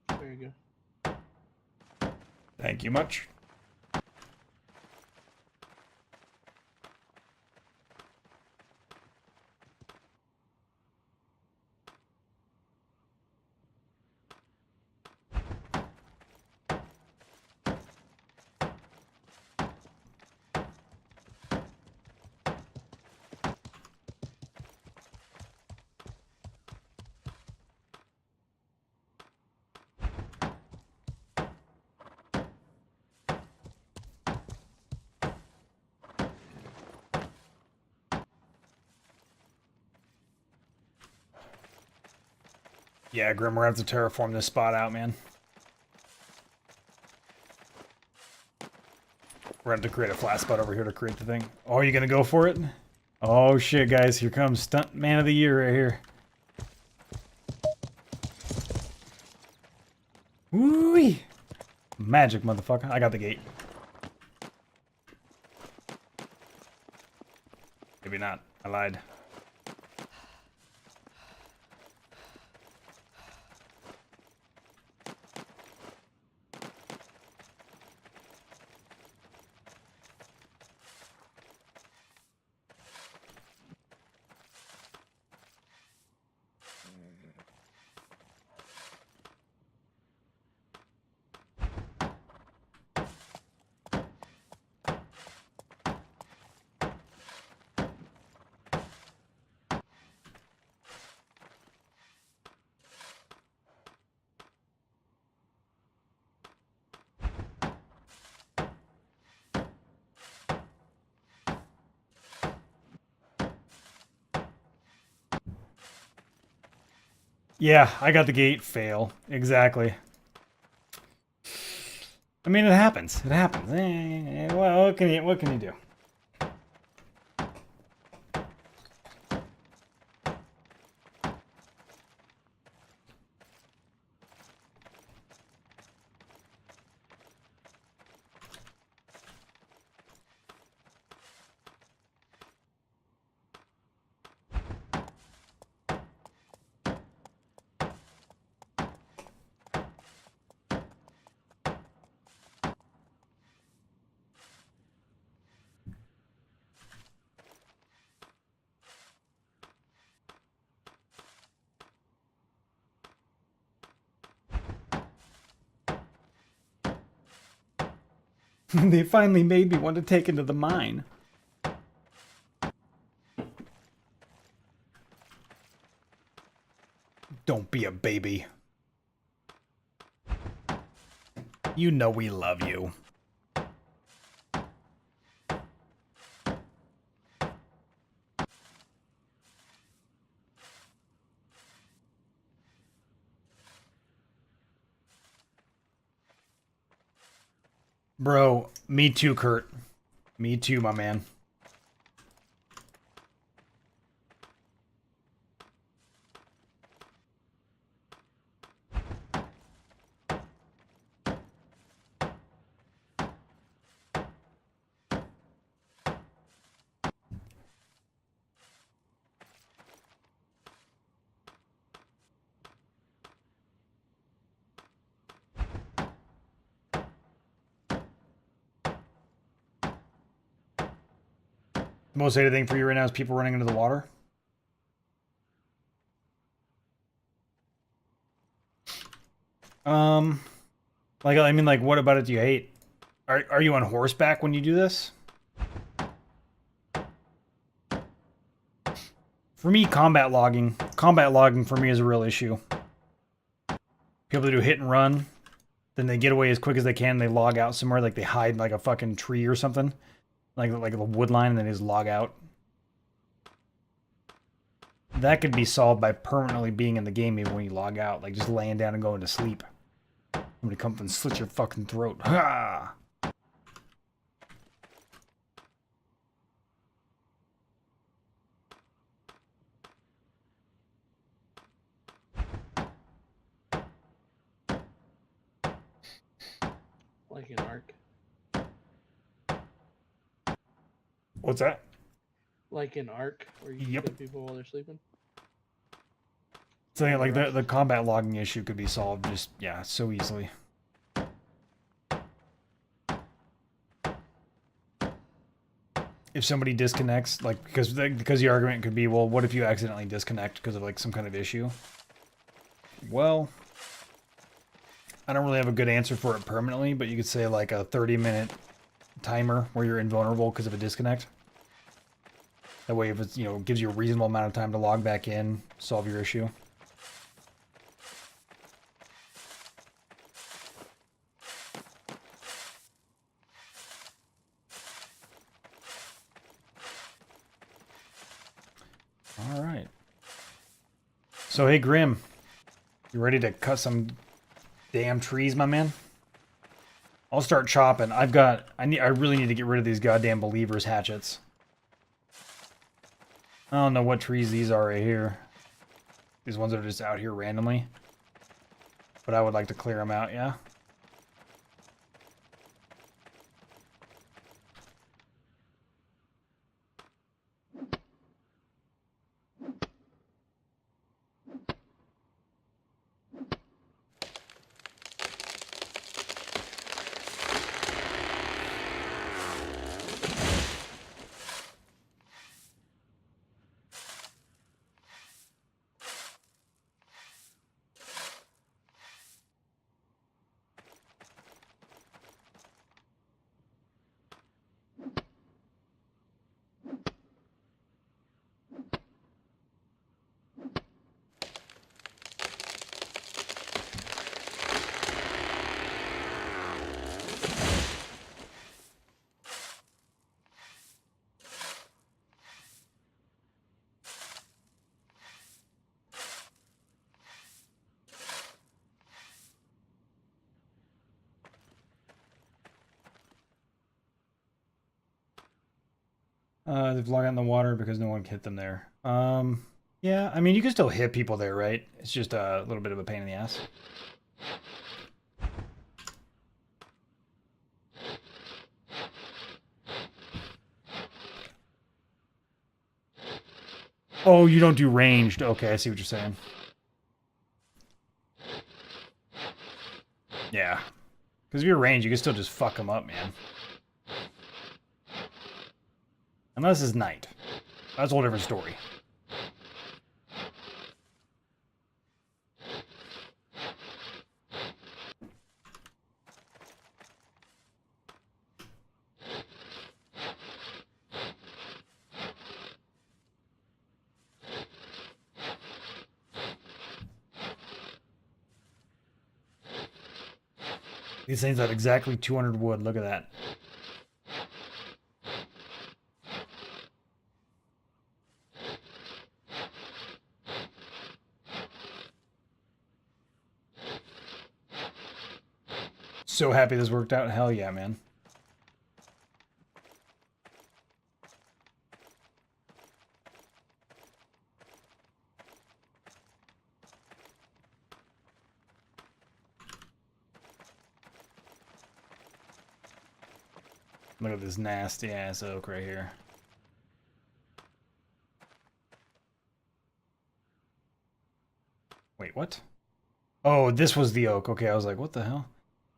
There you go. Thank you much. Yeah, Grim, we're gonna have to terraform this spot out, man. We're gonna have to create a flat spot over here to create the thing. Oh, are you gonna go for it? Oh shit, guys, here comes Stunt Man of the Year right here. Woo-wee! magic, motherfucker. I got the gate. Maybe not. I lied. Yeah, I got the gate. Fail. Exactly. I mean, it happens. It happens. Well, what can you do? They finally made me want to take into the mine. Don't be a baby. You know we love you. Bro, me too, Kurt. Me too, my man. The most hated thing for you right now is people running into the water. Like, I mean, like, what about it do you hate? Are you on horseback when you do this? For me, combat logging for me is a real issue. People that do hit and run, then they get away as quick as they can, they log out somewhere, like they hide in like a fucking tree or something. Like a wood line, and then they just log out. That could be solved by permanently being in the game even when you log out. Like just laying down and going to sleep. Somebody comes and slit your fucking throat. Ha! Like an arc. What's that? Like an arc where you Yep. kill people while they're sleeping. So yeah, like the combat logging issue could be solved just, yeah, so easily. If somebody disconnects, like, because the argument could be, well, what if you accidentally disconnect because of like some kind of issue? Well, I don't really have a good answer for it permanently, but you could say like a 30-minute timer where you're invulnerable because of a disconnect. That way, if it's, you know, gives you a reasonable amount of time to log back in, solve your issue. All right. So, hey, Grim, you ready to cut some damn trees, my man? I'll start chopping. I really need to get rid of these goddamn believers hatchets. I don't know what trees these are right here. These ones that are just out here randomly. But I would like to clear them out, yeah? They've logged out in the water because no one hit them there. Yeah, I mean, you can still hit people there, right? It's just a little bit of a pain in the ass. Oh, you don't do ranged. Okay, I see what you're saying. Yeah. Because if you're ranged, you can still just fuck them up, man. Unless it's night. That's a whole different story. These things have exactly 200 wood. Look at that. So happy this worked out. Hell yeah, man. Look at this nasty ass oak right here. Wait, what? Oh, this was the oak. Okay, I was like, what the hell?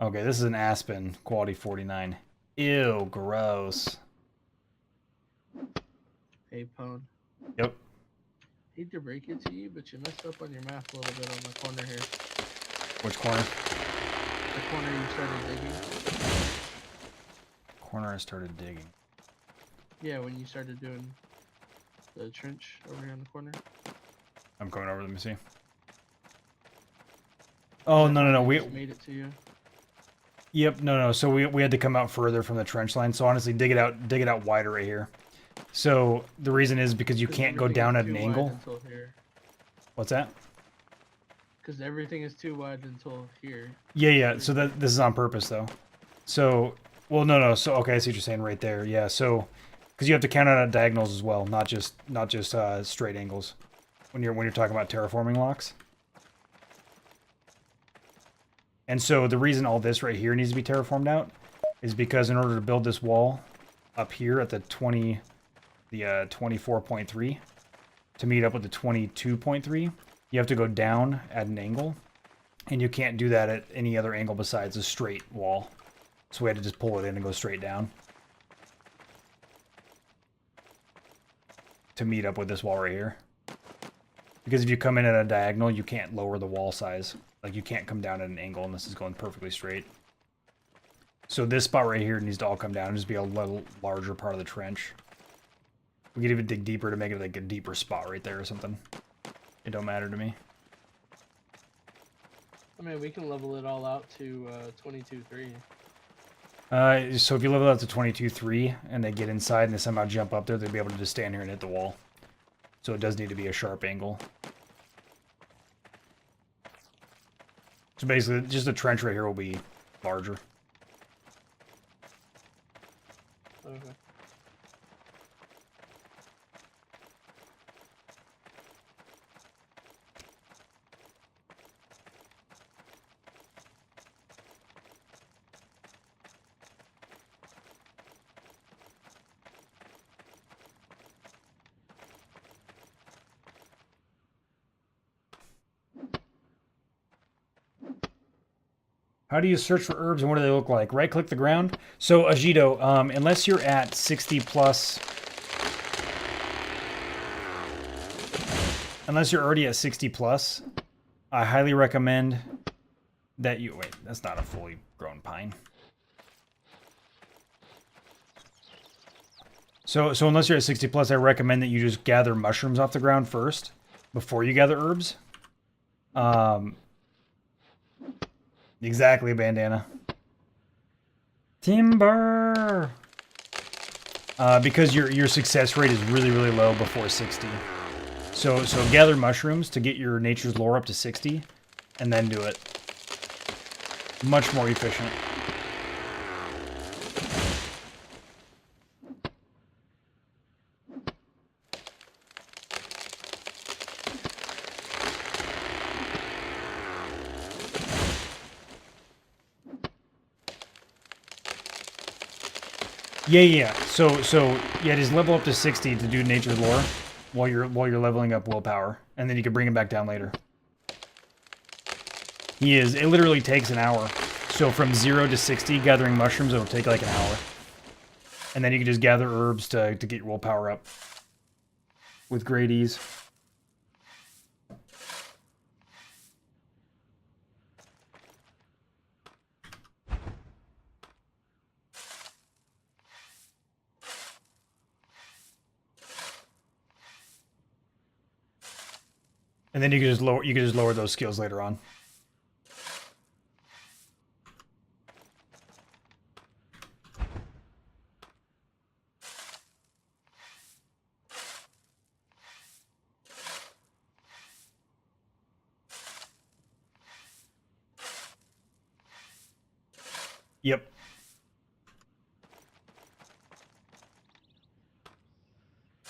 Okay, this is an aspen, quality 49. Ew, gross. Hey, Pwn. Yep. Hate to break it to you, but you messed up on your math a little bit on the corner here. Which corner? The corner you started digging. Corner I started digging. Yeah, when you started doing the trench over here in the corner. I'm coming over, let me see. Oh, no. We just made it to you. Yep, no. So we had to come out further from the trench line. So honestly, dig it out wider right here. So the reason is because you can't go down at an angle. What's that? Because everything is too wide until here. Yeah. So this is on purpose though. So, well, no. So okay, I see what you're saying right there. Yeah. So, because you have to count out at diagonals as well, not just straight angles. When you're talking about terraforming locks. And so the reason all this right here needs to be terraformed out is because in order to build this wall up here at the 24.3 to meet up with the 22.3, you have to go down at an angle, and you can't do that at any other angle besides a straight wall. So we had to just pull it in and go straight down to meet up with this wall right here. Because if you come in at a diagonal, you can't lower the wall size. Like, you can't come down at an angle, and this is going perfectly straight. So this spot right here needs to all come down and just be a little larger part of the trench. We could even dig deeper to make it like a deeper spot right there or something. It don't matter to me. I mean, we can level it all out to 22.3. So if you level out to 22.3 and they get inside and they somehow jump up there, they'll be able to just stand here and hit the wall. So it does need to be a sharp angle. So basically, just the trench right here will be larger. Okay. How do you search for herbs and what do they look like? Right click the ground. So Ajito, unless you're at 60 plus, unless you're already at 60 plus, I highly recommend that you, wait, that's not a fully grown pine. So unless you're at 60 plus, I recommend that you just gather mushrooms off the ground first before you gather herbs. Exactly, bandana. Timber! Because your success rate is really, really low before 60. So gather mushrooms to get your nature's lore up to 60, and then do it. Much more efficient. Yeah. So yeah, just level up to 60 to do nature lore while you're leveling up willpower, and then you can bring him back down later. It literally takes an hour. So from 0 to 60, gathering mushrooms, it'll take like an hour. And then you can just gather herbs to get your willpower up with great ease. And then you can just lower those skills later on. Yep.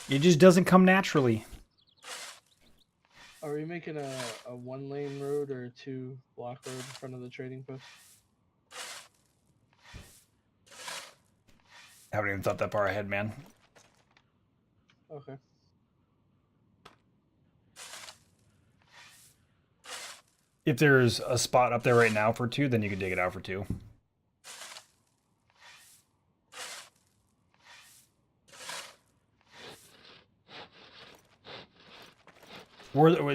It just doesn't come naturally. Are we making a 1-lane road or a 2-block road in front of the trading post? I haven't even thought that far ahead, man. Okay. If there's a spot up there right now for 2, then you can dig it out for 2.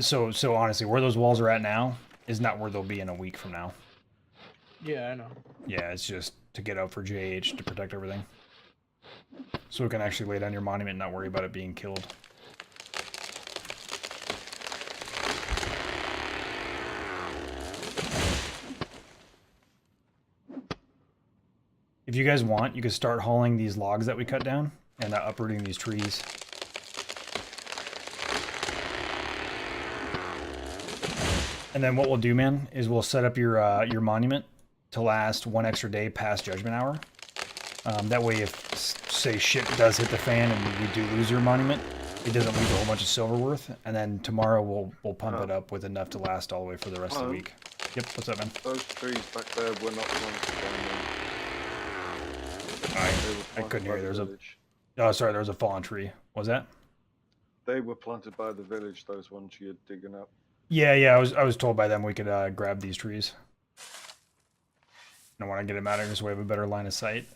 So honestly, where those walls are at now is not where they'll be in a week from now. Yeah, I know. Yeah, it's just to get out for JH to protect everything. So we can actually lay down your monument and not worry about it being killed. If you guys want, you can start hauling these logs that we cut down and uprooting these trees. And then what we'll do, man, is we'll set up your monument to last 1 extra day past Judgment Hour. That way, if, say, shit does hit the fan and we do lose your monument, it doesn't lose a whole bunch of silver worth. And then tomorrow we'll pump it up with enough to last all the way for the rest of the week. Yep, what's up, man? Those trees back there were not planted down I couldn't hear you. There's a... Oh, sorry, there was a fallen tree. What was that? They were planted by the village, those ones you're digging up. Yeah, I was told by them we could grab these trees. I want to get them out of here so we have a better line of sight.